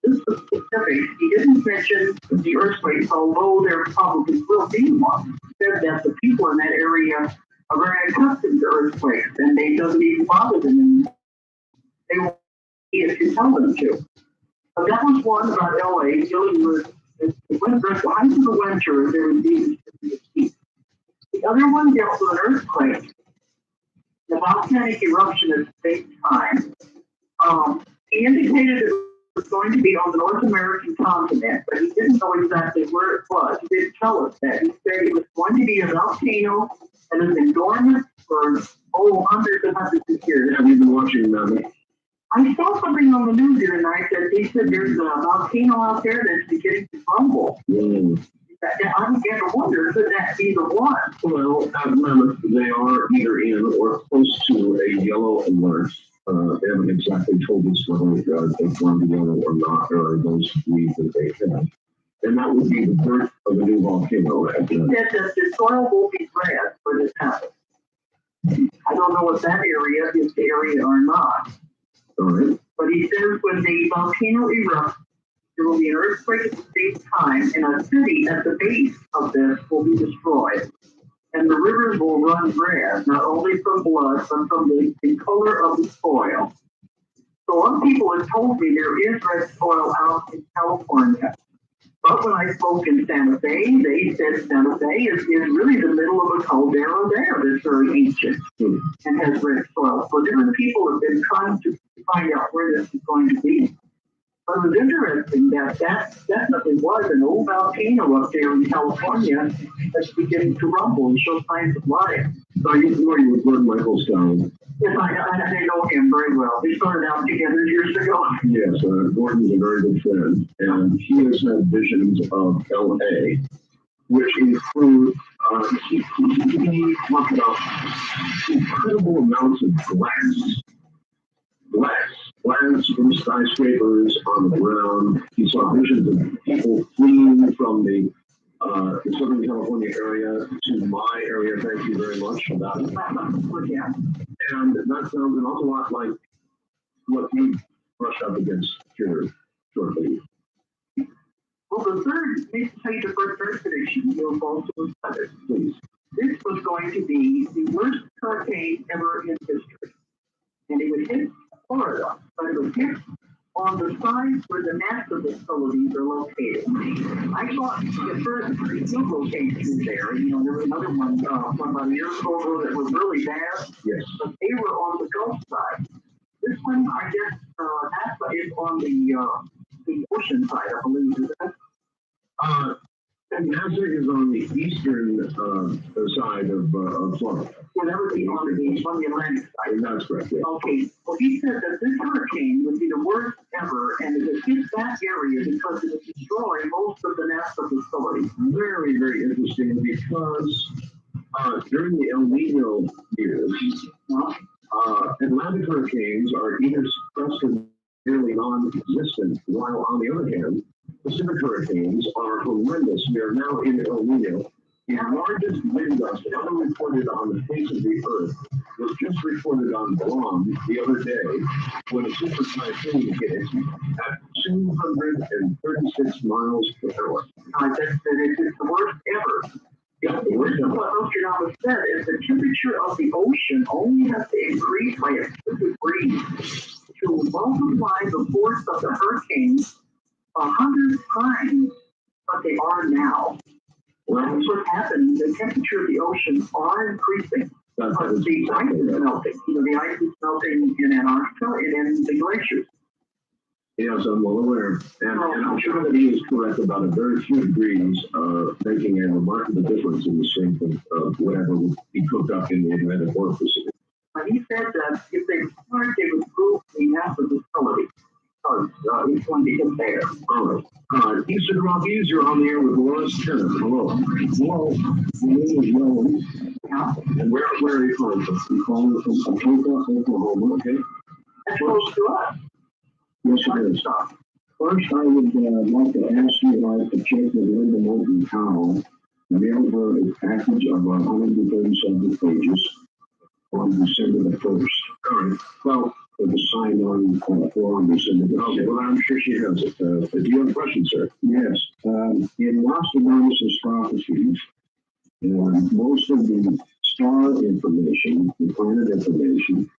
This was specific. He didn't mention the earthquakes, although there probably will be one. He said that the people in that area are very accustomed to earthquakes, and they doesn't even bother them anymore. They won't see if you tell them to. But that was one about LA dealing with the winter, the height of the winter, there would be heat. The other one dealt with an earthquake. The volcanic eruption at the same time. He indicated it was going to be on the North American continent, but he didn't know exactly where it was. He didn't tell us that. He said it was going to be a volcano that has been dormant for, hundreds and hundreds of years. Have you been watching that? I saw something on the news the other night that they said there's a volcano out there that's beginning to rumble. I began to wonder, could that be the one? Well, at the moment, they are either in or close to a yellow alert. They haven't exactly told us whether they've gone to yellow or not. There are those who believe that they have. And that would be the birth of a new volcano. He said that the soil will be red for this happens. I don't know if that area is the area or not. All right. But he says when the volcano erupts, There will be an earthquake at the same time, and a city at the base of this will be destroyed. And the rivers will run red, not only from blood, but from the color of the soil. So some people have told me there is red soil out in California. But when I spoke in Santa Fe, they said Santa Fe is really the middle of a caldera there that's very ancient and has red soil. So different people have been trying to find out where this is going to be. But it was interesting that definitely was an old volcano up there in California that's beginning to rumble and show signs of life. So I used to work with Gordon Michael's down. Yes, I know him very well. We started out together years ago. Yes, Gordon's a very good friend, and he has had visions of LA, which include, he talked about incredible amounts of glass from skyscrapers on the ground. He saw visions of people fleeing from the Southern California area to my area. Thank you very much for that. Yeah. And that sounds an awful lot like what we brushed up against here shortly. Well, the third, let me tell you the first Earth prediction, you'll also study, please. This was going to be the worst hurricane ever in history. And it would hit Florida, but it would hit on the sides where the NASA facilities are located. I thought the first Google came through there, and there was another one from about a year ago that was really bad. Yes. But they were on the Gulf side. This one, I guess, NASA is on the ocean side, I believe, isn't it? And NASA is on the eastern side of Florida. Well, that would be on the Atlantic side. And that's correct, yes. Okay, well, he said that this hurricane would be the worst ever, and it would hit that area because it would destroy most of the NASA facilities. Very, very interesting because during the El Nino years, Atlantic hurricanes are either suppressed or nearly non-existent, while on the other hand, Pacific hurricanes are horrendous. We are now in El Nino. The largest wind gust ever reported on the face of the earth was just reported on Guam the other day when a super typhoon hit at 236 miles per hour. It's the worst ever. Yeah, the worst ever. What Nostradamus said is the temperature of the ocean only has to increase by a 2 degrees to multiply the force of the hurricanes 100 times what they are now. Well, that's what happened. The temperature of the oceans are increasing. But the ice is melting. The ice is melting in Antarctica and in the glaciers. Yes, I'm well aware. And I'm sure that he is correct about a very few degrees, making a remarkable difference in the strength of whatever would be cooked up in the Atlantic or Pacific. But he said that if they start, they would prove the NASA facility. It's going to get there. All right. Eastern Rockies, you're on the air with Lawrence Tennant. Hello. Hello. My name is Rowan. And where are you calling from? I'm calling from Atoka, Oklahoma. Okay. That's close to us. Yes, it is. First, I would like to ask you if I could check with Linda Moulton Powell, mailed her a package of 137 pages on December the 1st. All right. Well, For the sign on December the 1st. okay, well, I'm sure she has it. Do you have a question, sir? Yes. In Nostradamus' prophecies, most of the star information, the planet information,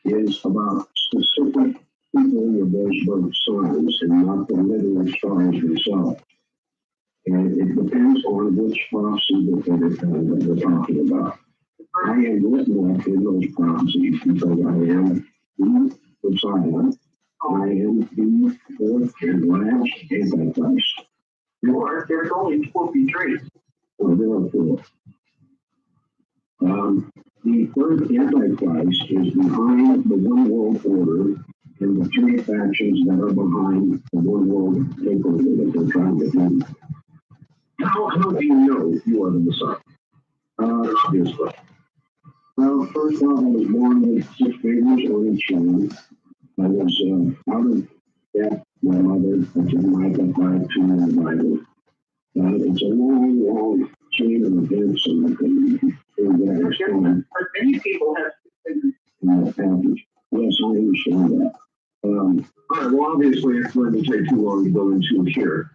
is about specific people with those birth signs and not the literal stars themselves. And it depends on which prophecy that we're talking about. I am written up in those prophecies because I am the Messiah. I am the fourth and last Antichrist. There's only 43. Well, there are four. The third Antichrist is behind the one world order and the three factions that are behind the one world takeover that they're trying to do. How do you know you are the Messiah? Obviously. Well, first off, I was born with 6 fingers on each hand. I was out of death. My mother, that's in Micah 5:2 in the Bible. It's a long, long chain of events and explain But many people have in that package. Yes, I understand that. All right, well, obviously it's going to take too long to go into here.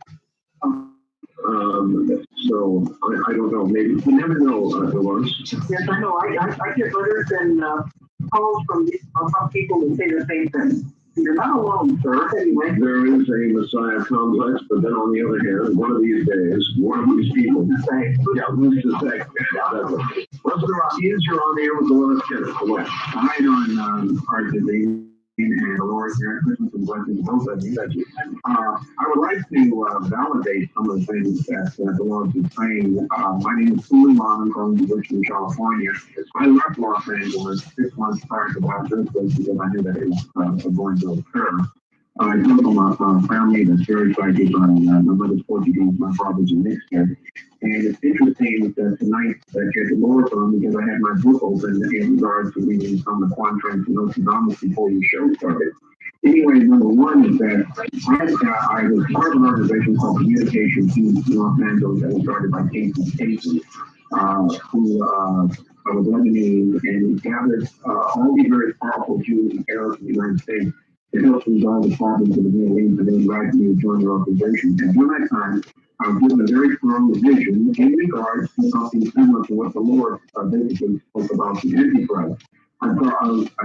So I don't know. Maybe you never know, Dolores. Yes, I know. I get letters and calls from people who say the same thing. You're not alone, sir. Anyway. There is a Messiah complex, but then on the other hand, one of these days, one of these people. Who's to say? Yeah, who's to say? Exactly. Is you're on the air with Dolores Kenneth. Hello. Hi, on RTV and Dolores here. Christmas and blessings both of you. I would like to validate some of the things that Dolores is saying. My name is Suleiman. I'm from Richmond, California. I left Los Angeles 6 months prior to last earthquake because I knew that it was going to occur. I come from a family that's very psychic. My mother's Portuguese, my father's a mixture. And it's interesting that tonight that you're at the lower phone because I had my book open in regards to reading some of the quantum and Nostradamus before the show started. Anyway, number one is that I was part of an organization called Communication Teams in Los Angeles that was started by Casey, who was Lebanese, and he gathered all the very powerful Jews and Arabs in the United States to help resolve the problems of the Middle East and then invited me to join the organization. And during that time, I was given a very strong vision in regards to something similar to what the Lord basically spoke about the Antichrist. I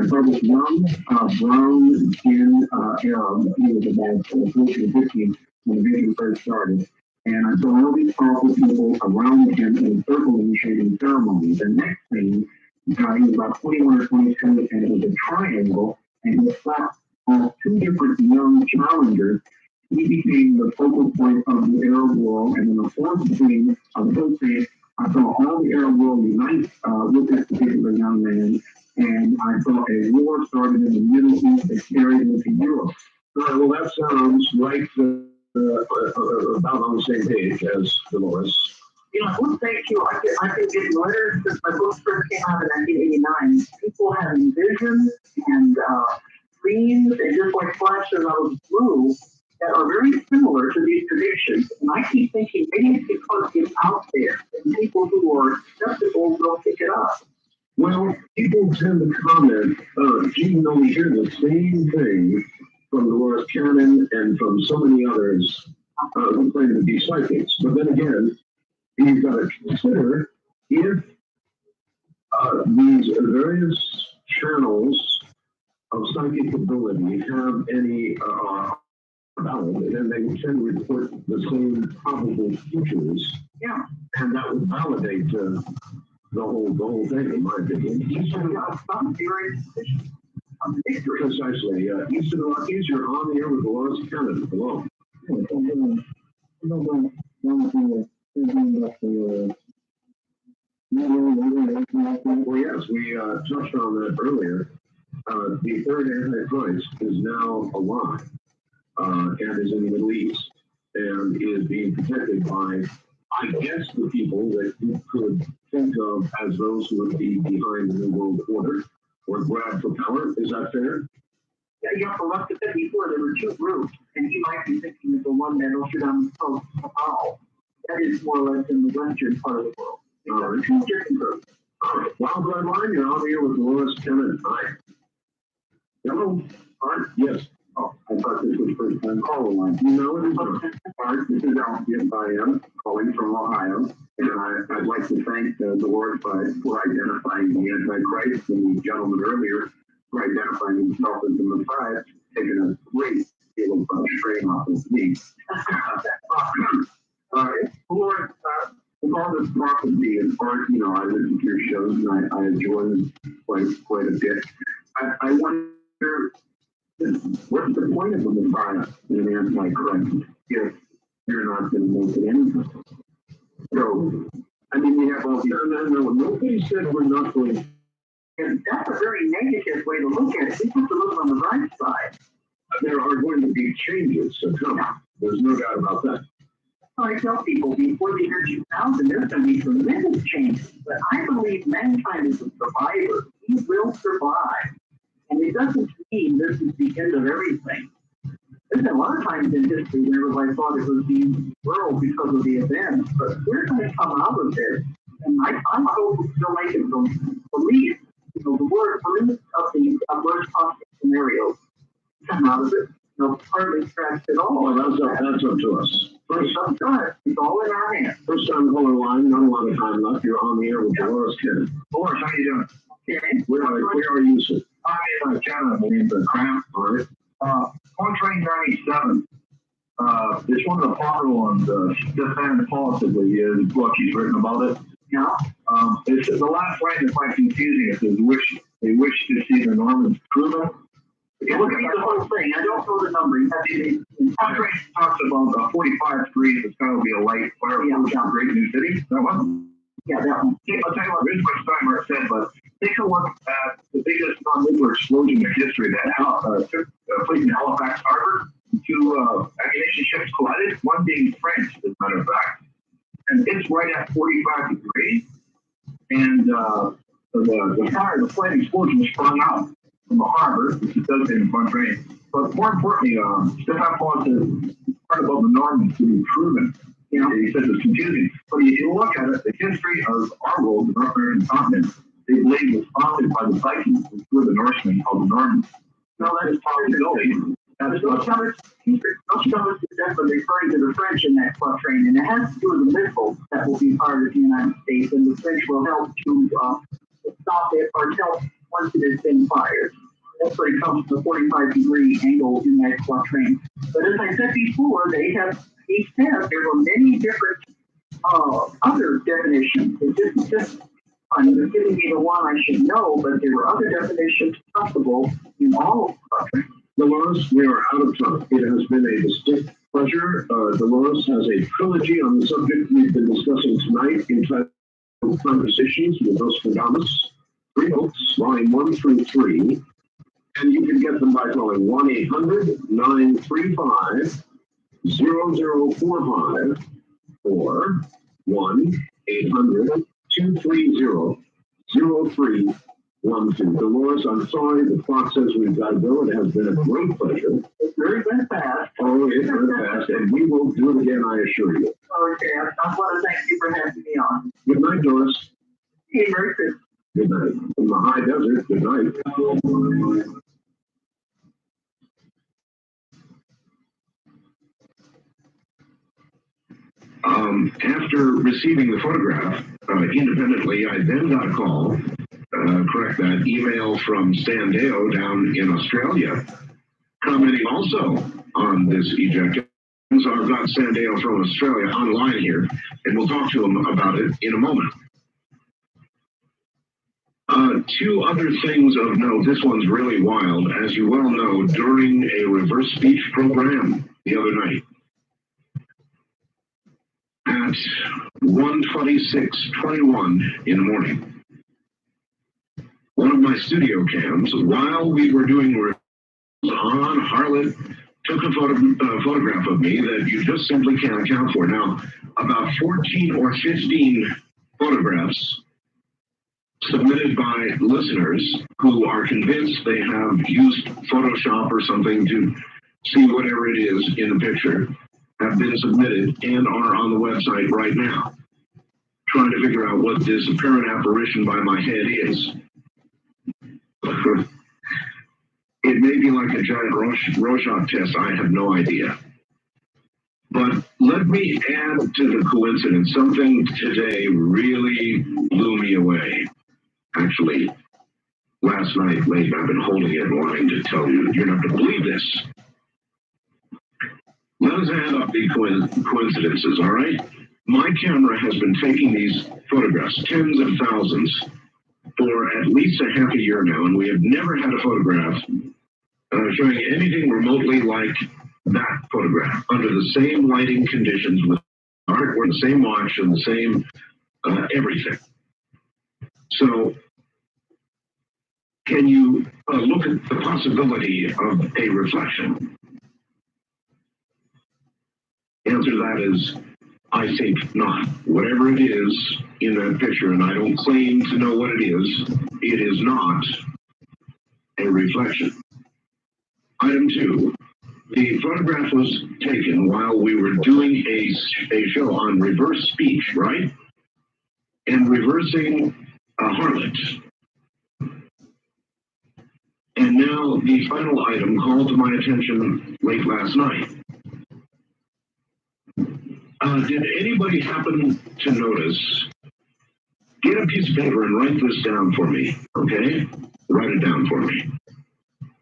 saw this young, brown skinned Arab. He was about 14 or 15 when the vision first started. And I saw all these powerful people around him in a circle initiating ceremony. The next thing, he was about 21 or 22, and it was a triangle, and he fought two different young challengers. He became the focal point of the Arab world, and in the fourth thing of the whole thing, I saw all the Arab world unite with this particular young man, and I saw a war started in the Middle East that carried into Europe. All right, well, that sounds right about on the same page as Dolores. You know, I would say too, I've been getting letters since my book first came out in 1989. People having visions and dreams and just like flashes out of the blue that are very similar to these predictions. And I keep thinking maybe it's because it's out there and people who are skeptical will pick it up. Well, people tend to comment, gee, we hear the same thing from Dolores Cannon and from so many others who claim to be psychics. But then again, you've got to consider if these various channels of psychic ability have any valid, then they tend to report the same probable futures. Yeah. And that would validate the whole thing, in my opinion. Some theories on victory. Precisely. Eastern Rockies, you're on the air with Dolores Cannon. Hello. Well, yes, we touched on that earlier. The third Antichrist is now alive and is in the Middle East and is being protected by, I guess, the people that you could think of as those who would be behind the New World Order or grab for power. Is that fair? Yeah, for what I said before, there were two groups, and you might be thinking of the one that Nostradamus spoke about. That is more or less in the western part of the world. There are two different groups. Wild Red Line, you're on here with Dolores Cannon. Hi. Hello. Art? Yes. Oh, I thought this was first time caller line. No, it is not. Art, this is Alfie. I am calling from Ohio, and I'd like to thank Dolores for identifying the Antichrist and the gentleman earlier for identifying himself as the Messiah, taking a great deal of strain off of me. Dolores, with all this prophecy, as far as, I listen to your shows and I enjoy them quite a bit. I wonder, what's the point of the Messiah in an Antichrist if you're not going to make it anything? So, I mean, we have all these. No, nobody said we're not going to. And that's a very negative way to look at it. We have to look on the right side. There are going to be changes to come. There's no doubt about that. I tell people before the year 2000, there's going to be tremendous changes. But I believe mankind is a survivor. We will survive. And it doesn't mean this is the end of everything. There's been a lot of times in history when everybody thought it was the end of the world because of the events. But we're going to come out of this. And I hope we're still making some belief. The word belief of the worst possible scenario come out of it. No, hardly scratched at all. Well, that's up to us. First time done. It's all in our hands. First time caller line, not a lot of time left. You're on the air with Dolores Kennedy. Dolores, how you doing? Okay. Where are you, sir? I'm in Canada. My name's Cram. All right. On Train 97. It's one of the popular ones. Stefan Positively, his book, he's written about it. Yeah. It's the last line that might confusing. It says, they wish to see the Normans proven. If you look at the whole thing. I don't know the number. You have to Contract talks about 45 degrees. It's going to be a light fire. Yeah. Great new city. That one. Yeah, that one. I'll tell you what, there's much time where it said, but take a look at the biggest non-nuclear explosion in history that took place in Halifax Harbor. Two ammunition ships collided, one being French, as a matter of fact. And it's right at 45 degrees. And the fire, the flame explosion sprung out from the harbor, which it does in one train. But more importantly, Stefan Paul says part about the Normans to be proven. You know, he says it's confusing. But if you look at it, the history of our world, the North American continent, they believe was founded by the Vikings, which were the Norsemen called the Normans. No, that is possibility. There's no scholars definitely referring to the French in that quatrain, and it has to do with the missiles that will be part of the United States, and the French will help to stop it or help once it has been fired. That's where it comes to the 45-degree angle in that quatrain. But as I said before, he said there were many different other definitions. It isn't just I'm giving me the one I should know, but there were other definitions possible in all of the quatrains. Dolores, we are out of time. It has been a distinct pleasure. Dolores has a trilogy on the subject we've been discussing tonight entitled Conversations with Nostradamus. 3 books, volume 1 through 3. And you can get them by calling 1-800-935-0045 or 1-800-230-0312. Dolores, I'm sorry, the clock says we've got to go. It has been a great pleasure. It's very fast. Oh, it's very fast, and we will do it again, I assure you. Okay, I want to thank you for having me on. Good night, Doris. Hey, Merry Christmas. Good night. From the high desert, good night. After receiving the photograph independently, I then got a call, email from Sandeo down in Australia, commenting also on this ejection. So I've got Sandeo from Australia online here, and we'll talk to him about it in a moment. 2 other things of note. This one's really wild. As you well know, during a reverse speech program the other night, at 1:26:21 in the morning, one of my studio cams, while we were doing on Harlot, took a photograph of me that you just simply can't account for. Now, about 14 or 15 photographs submitted by listeners who are convinced they have used Photoshop or something to see whatever it is in the picture, have been submitted and are on the website right now, trying to figure out what this apparent apparition by my head is. It may be like a giant Rorschach test, I have no idea. But let me add to the coincidence. Something today really blew me away. Actually, last night late, I've been holding it wanting to tell you, you're not going to believe this. Let us add up the coincidences, all right? My camera has been taking these photographs, tens of thousands, for at least a half a year now, and we have never had a photograph showing anything remotely like that photograph, under the same lighting conditions, with artwork, the same watch, and the same everything. So, can you look at the possibility of a reflection? The answer to that is, I think not. Whatever it is in that picture, and I don't claim to know what it is not a reflection. Item 2, the photograph was taken while we were doing a show on reverse speech, right? And reversing a harlot. And Now, the final item called to my attention late last night. Did anybody happen to notice? Get a piece of paper and write this down for me, okay? Write it down for me.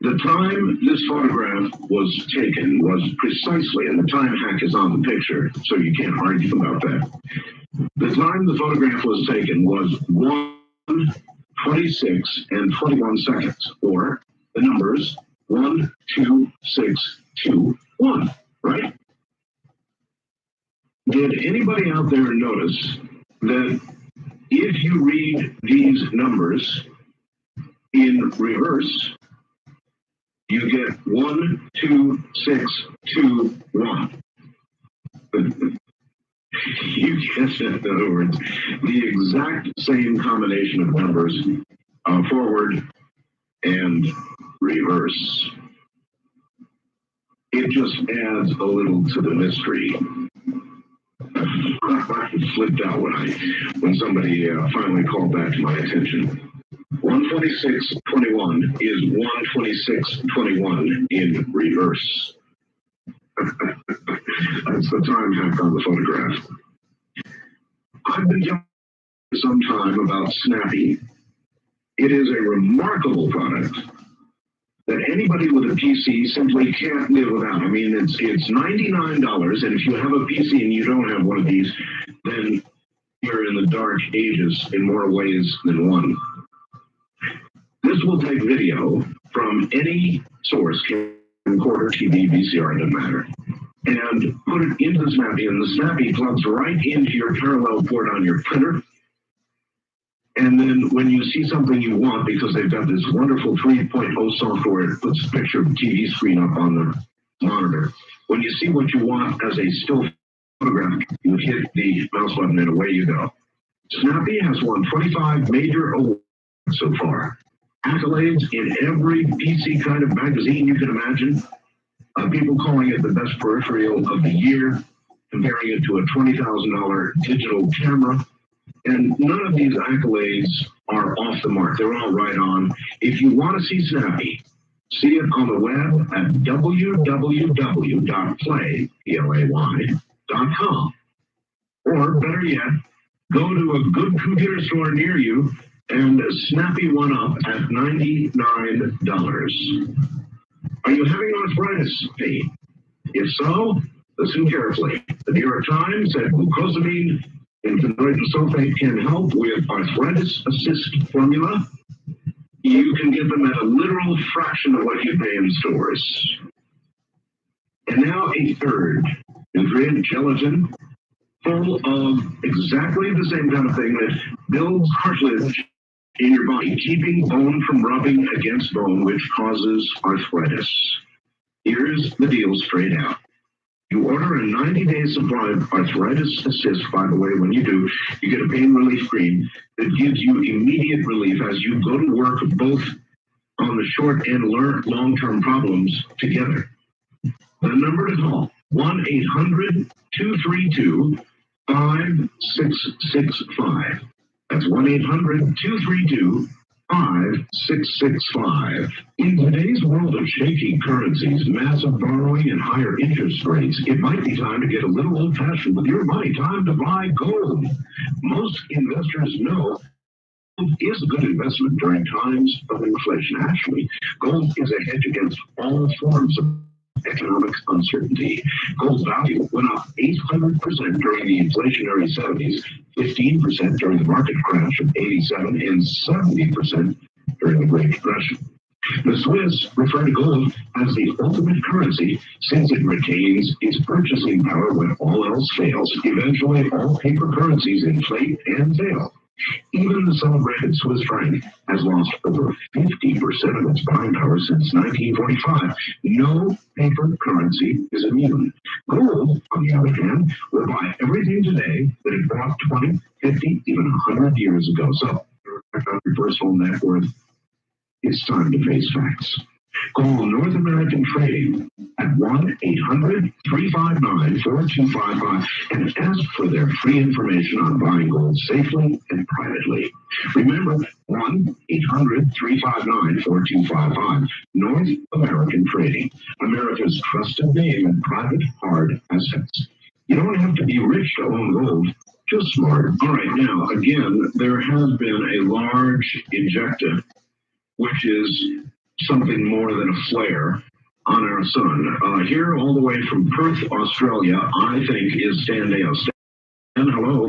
The time this photograph was taken was precisely, and the time hack is on the picture, so you can't argue about that. The time the photograph was taken was 1:26 and 21 seconds, or the numbers 1, 2, 6, 2, 1, right? Did anybody out there notice that if you read these numbers in reverse, you get 1, 2, 6, 2, 1. You get, in other words, the exact same combination of numbers, forward and reverse. It just adds a little to the mystery. I flipped out when somebody finally called that to my attention. 1:26:21 is 1:26:21 in reverse. That's the time hack on the photograph. I've been telling you for some time about Snappy. It is a remarkable product that anybody with a PC simply can't live without. I mean, it's $99, and if you have a PC and you don't have one of these, then you're in the dark ages in more ways than one. This will take video from any source, camcorder, TV, VCR, it doesn't matter, and put it into the Snappy, and the Snappy plugs right into your parallel port on your printer. And then when you see something you want, because they've got this wonderful 3.0 software that puts a picture of a TV screen up on the monitor, when you see what you want as a still photograph, you hit the mouse button and away you go. Snappy has won 25 major awards so far. Accolades in every PC kind of magazine you can imagine. People calling it the best peripheral of the year, comparing it to a $20,000 digital camera. And none of these accolades are off the mark. They're all right on. If you want to see Snappy, see it on the web at www.play.com. Or better yet, go to a good computer store near you and Snappy one up at $99. Are you having arthritis pain? If so, listen carefully. The New York Times said glucosamine and chondroitin sulfate can help with arthritis assist formula. You can get them at a literal fraction of what you pay in stores. And now a third nutrient, gelatin, full of exactly the same kind of thing that builds cartilage in your body, keeping bone from rubbing against bone, which causes arthritis. Here's the deal straight out. You order a 90-day supply of Arthritis Assist, by the way. When you do, you get a pain relief cream that gives you immediate relief as you go to work both on the short and long-term problems together. The number to call, 1-800-232-5665. That's 1-800-232-5665. In today's world of shaky currencies, massive borrowing, and higher interest rates, it might be time to get a little old-fashioned with your money. Time to buy gold. Most investors know gold is a good investment during times of inflation. Actually, gold is a hedge against all forms of economic uncertainty. Gold value went up 800% during the inflationary 70s, 15% during the market crash of 87, and 70% during the Great Depression. The Swiss refer to gold as the ultimate currency since it retains its purchasing power when all else fails. Eventually, all paper currencies inflate and fail. Even the celebrated Swiss franc has lost over 50% of its buying power since 1945. No paper currency is immune. Gold, on the other hand, will buy everything today that it bought 20, 50, even 100 years ago. So, on your personal net worth, it's time to face facts. Call North American Trading at at 1-800-359-4255 and ask for their free information on buying gold safely and privately. Remember, 1-800-359-4255. North American Trading, America's trusted name in private hard assets. You don't have to be rich to own gold, just smart. All right, now, again, there has been a large ejecta, which is something more than a flare, on our sun. Here, all the way from Perth, Australia, I think is Stan Dale. Stan, hello.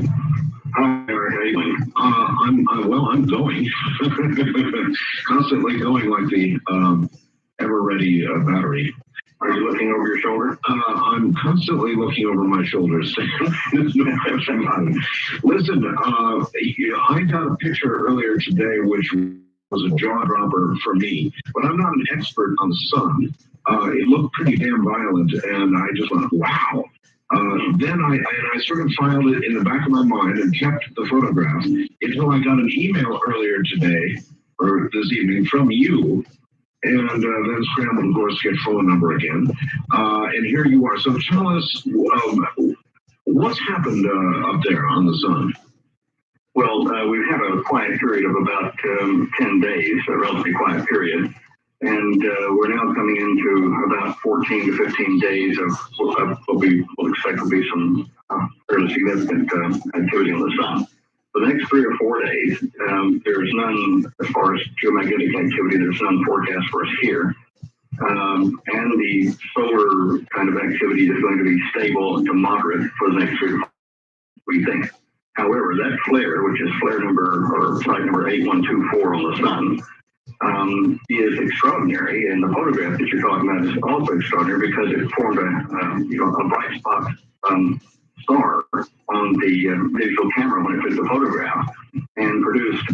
Hi, Eric. How are you doing? I'm going. Constantly going like the ever-ready battery. Are you looking over your shoulder? I'm constantly looking over my shoulder. There's no question about it. Listen, I got a picture earlier today, which was a jaw dropper for me, but I'm not an expert on the sun. It looked pretty damn violent, and I just went, wow. Then I sort of filed it in the back of my mind and kept the photograph until I got an email earlier today, or this evening, from you, and then scrambled, of course, to get phone number again. And here you are. So tell us, what's happened up there on the sun? Well, we've had a quiet period of about 10 days, a relatively quiet period. And we're now coming into about 14 to 15 days of what we will expect will be some fairly significant activity on the sun. For the next 3 or 4 days, there's none, as far as geomagnetic activity, there's none forecast for us here. And the solar kind of activity is going to be stable to moderate for the next 3 to 4 days, we think. However, that flare, which is flare number, or site number 8124 on the sun, is extraordinary, and the photograph that you're talking about is also extraordinary because it formed a bright spot star on the digital camera when it took the photograph, and produced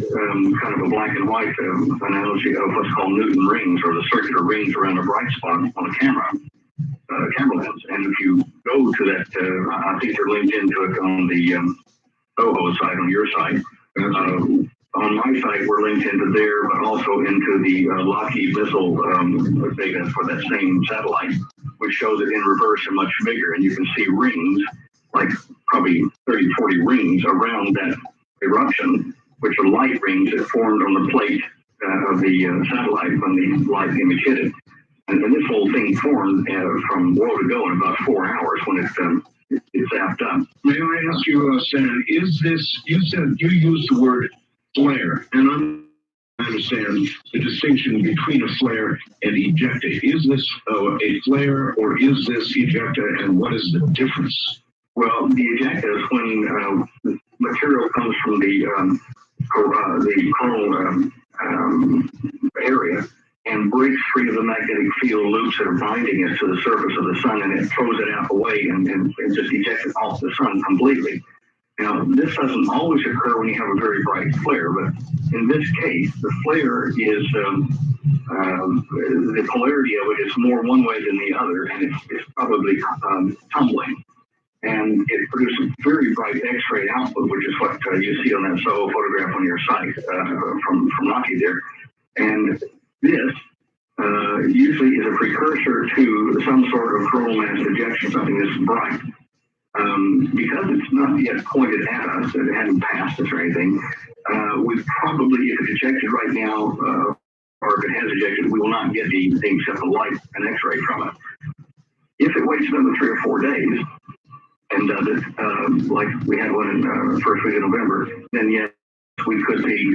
kind of a black and white analogy of what's called Newton rings, or the circular rings around a bright spot on a camera lens. And if you go to that, I think you're linked into it on the Soho site, on your site. On my site, we're linked into there, but also into the Lockheed missile data for that same satellite, which shows it in reverse and much bigger. And you can see rings, like probably 30, 40 rings around that eruption, which are light rings that formed on the plate of the satellite when the light image hit it. And this whole thing formed from woe to go in about 4 hours when it's zapped up. May I ask you, Senator, is this, you said you used the word flare, and I understand the distinction between a flare and ejecta. Is this a flare or is this ejecta, and what is the difference? Well, the ejecta is when material comes from the coronal area and breaks free of the magnetic field loops that are binding it to the surface of the sun, and it throws it out the way and just ejects it off the sun completely. Now, this doesn't always occur when you have a very bright flare, but in this case, the flare is, the polarity of it is more one way than the other, and it's probably tumbling. And it produces very bright X-ray output, which is what you see on that Soho photograph on your site from Lockheed there. And this usually is a precursor to some sort of coronal mass ejection, something that's bright. Because it's not yet pointed at us, it hadn't passed us or anything, we probably, if it's ejected right now, or if it has ejected, we will not get anything except a light, an X-ray from it. If it waits another 3 or 4 days, and does it, like we had one in the first week of November, then yes, we could see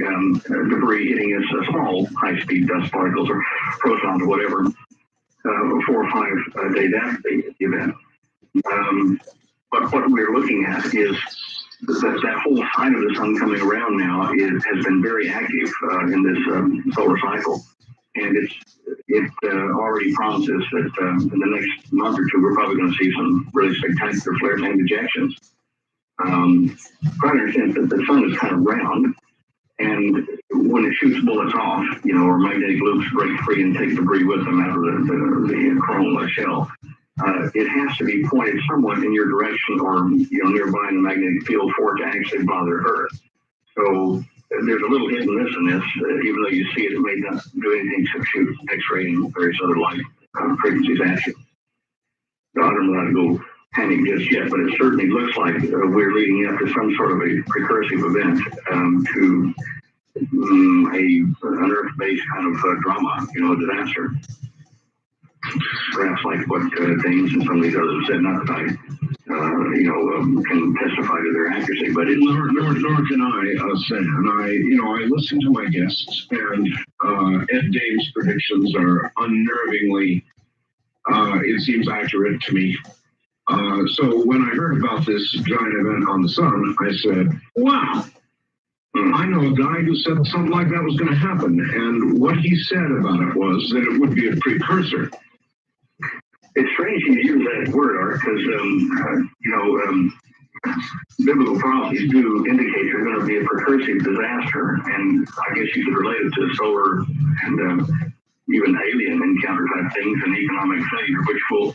debris hitting us, small high-speed dust particles or protons or whatever, 4 or 5 days after the event. But what we're looking at is that whole side of the sun coming around now has been very active in this solar cycle. And it already promises that in the next month or two, we're probably going to see some really spectacular flares and ejections. Try to understand that the sun is kind of round, and when it shoots bullets off, or magnetic loops break free and take debris with them out of the coronal shell, it has to be pointed somewhat in your direction or nearby in the magnetic field for it to actually bother Earth. So there's a little hiddenness in this. Even though you see it, it may not do anything except shoot X-ray and various other light frequencies at you. I don't know how to go panic just yet, but it certainly looks like we're leading up to some sort of a precursive event to an Earth-based kind of drama, disaster. Perhaps like what Danes and some of these others said, not that I, can testify to their accuracy, but it's... Nor can I, Sam. I listen to my guests, and Ed Dane's predictions are unnervingly, it seems accurate to me. So when I heard about this giant event on the sun, I said, wow, I know a guy who said something like that was going to happen. And what he said about it was that it would be a precursor. It's strange you use that word, Art, because, biblical prophecies do indicate there's going to be a precursive disaster, and I guess you could relate it to solar and even alien encounter type things and economic failure, which will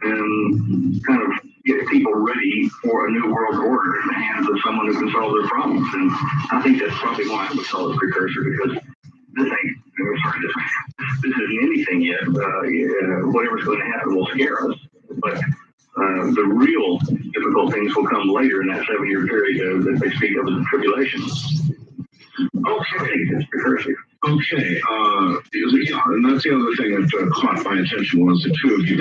kind of get people ready for a new world order in the hands of someone who can solve their problems. And I think that's probably why I would call it precursor, because this isn't anything yet. Whatever's going to happen will scare us, but the real difficult things will come later in that 7-year period that they speak of as the tribulation. Okay, I think it's precursive. Okay, yeah, and that's the other thing that caught my attention was the two of you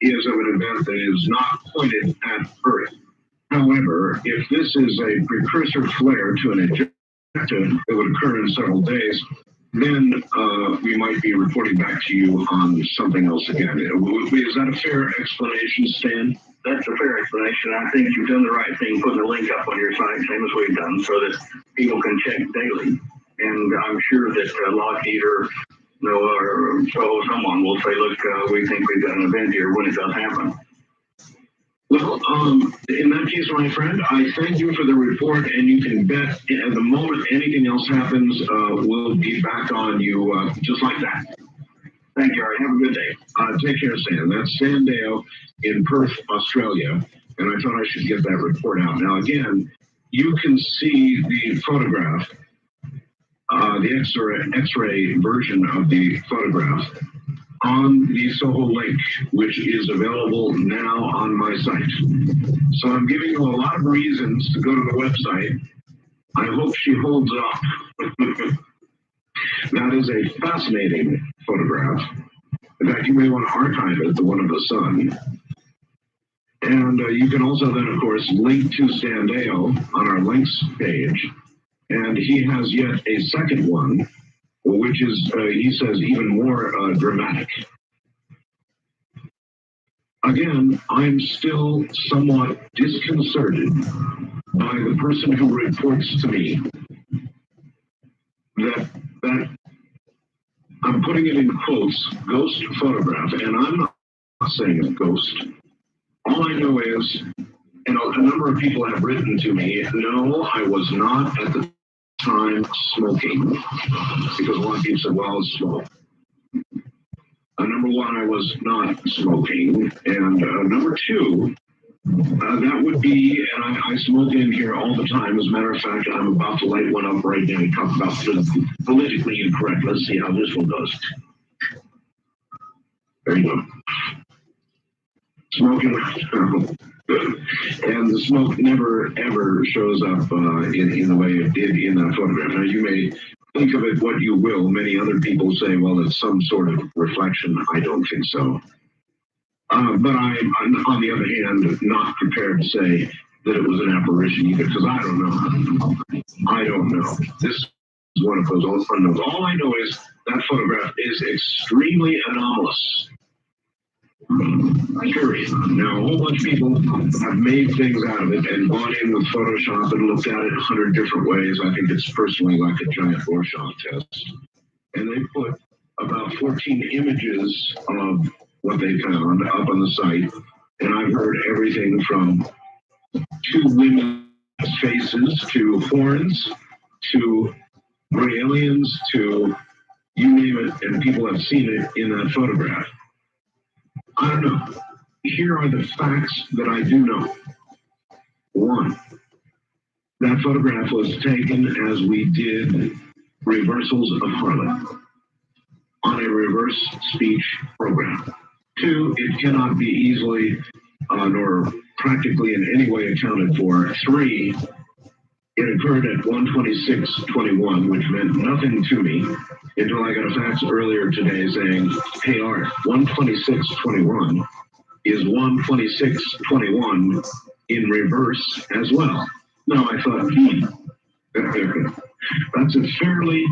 is of an event that is not pointed at Earth. However, if this is a precursor flare to an ejecta that would occur in several days, then we might be reporting back to you on something else again. Is that a fair explanation, Stan? That's a fair explanation. I think you've done the right thing putting the link up on your site, same as we've done, so that people can check daily. And I'm sure that Lockheed or someone will say, look, we think we've got an event here when it does happen. Well, in that case, my friend, I thank you for the report, and you can bet at the moment anything else happens, we'll be back on you just like that. Thank you, Art. Have a good day. Take care, Stan. That's Stan Deo in Perth, Australia, and I thought I should get that report out. Now, again, you can see the photograph, the X-ray version of the photograph on the Soho link, which is available now on my site. So I'm giving you a lot of reasons to go to the website. I hope she holds up. That is a fascinating photograph. In fact, you may want to archive it, the one of the sun. And you can also then, of course, link to Stan Deo on our links page. And he has yet a second one, which is, he says, even more dramatic. Again, I'm still somewhat disconcerted by the person who reports to me that I'm putting it in quotes, ghost photograph, and I'm not saying a ghost. All I know is, and a number of people have written to me, no, I was not at the time smoking, because a lot of people said, well, it's smoke. Number one, I was not smoking, and number two, that would be, and I smoke in here all the time. As a matter of fact, I'm about to light one up right now and talk about politically incorrect. Let's see how this one goes. There you go. Smoking, and the smoke never ever shows up in the way it did in that photograph. Now you may think of it what you will. Many other people say, well, it's some sort of reflection. I don't think so. But I'm, on the other hand, not prepared to say that it was an apparition either, because I don't know. I don't know. This is one of those unknowns. All I know is that photograph is extremely anomalous. Period. Now, a whole bunch of people have made things out of it and gone in with Photoshop and looked at it 100 different ways. I think it's personally like a giant Rorschach test. And they put about 14 images of what they found up on the site. And I've heard everything from two women's faces to horns to gray aliens to you name it, and people have seen it in that photograph. I don't know. Here are the facts that I do know. One, that photograph was taken as we did reversals of Harlem on a reverse speech program. Two, it cannot be easily nor practically in any way accounted for. Three, it occurred at 1:26:21, which meant nothing to me until I got a fax earlier today saying, hey Art, 1:26:21 is 1:26:21 in reverse as well. Now I thought, that's a fairly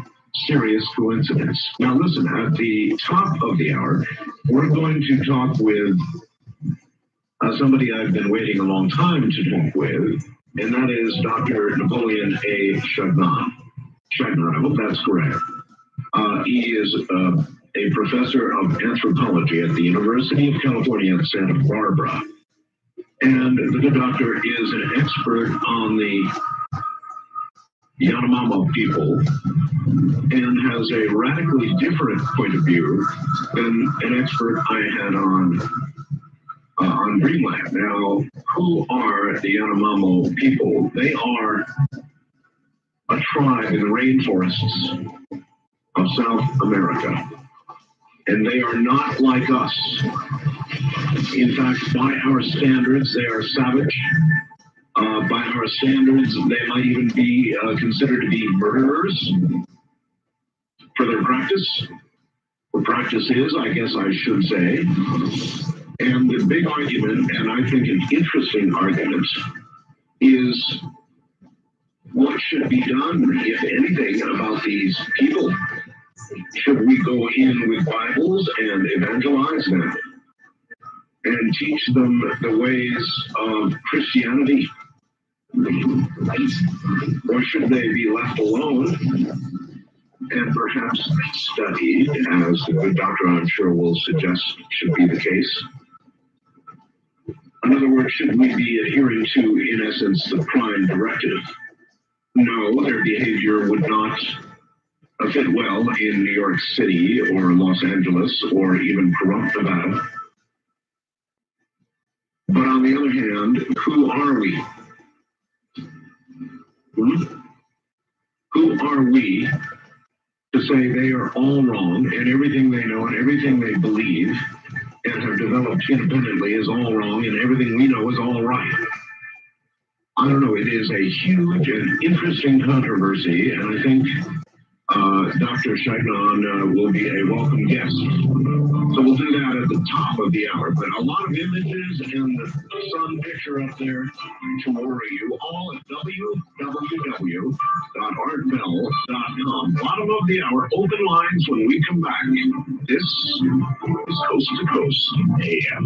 serious coincidence. Now listen, at the top of the hour, we're going to talk with somebody I've been waiting a long time to talk with, and that is Dr. Napoleon A. Chagnon. Chagnon, I hope that's correct. He is a professor of anthropology at the University of California at Santa Barbara. And the good doctor is an expert on the Yanomamo people and has a radically different point of view than an expert I had on Greenland. Now, who are the Yanomamo people? They are a tribe in the rainforests of South America. And they are not like us. In fact, by our standards, they are savage. By our standards, they might even be considered to be murderers for their practice. Or practice is, I guess I should say. And the big argument, and I think an interesting argument, is what should be done, if anything, about these people. Should we go in with Bibles and evangelize them and teach them the ways of Christianity? Or should they be left alone and perhaps studied, as the good doctor I'm sure will suggest should be the case? In other words, should we be adhering to, in essence, the prime directive? No, their behavior would not fit well in New York City or Los Angeles or even corrupt Nevada. But on the other hand, who are we? Who are we to say they are all wrong and everything they know and everything they believe and have developed independently is all wrong and everything we know is all right? I don't know. It is a huge and interesting controversy, and I think Dr. Chagnon will be a welcome guest. So we'll do that at the top of the hour. But a lot of images and the sun picture up there to worry you, all at www.artbell.com. Bottom of the hour, open lines when we come back. This is Coast to Coast AM.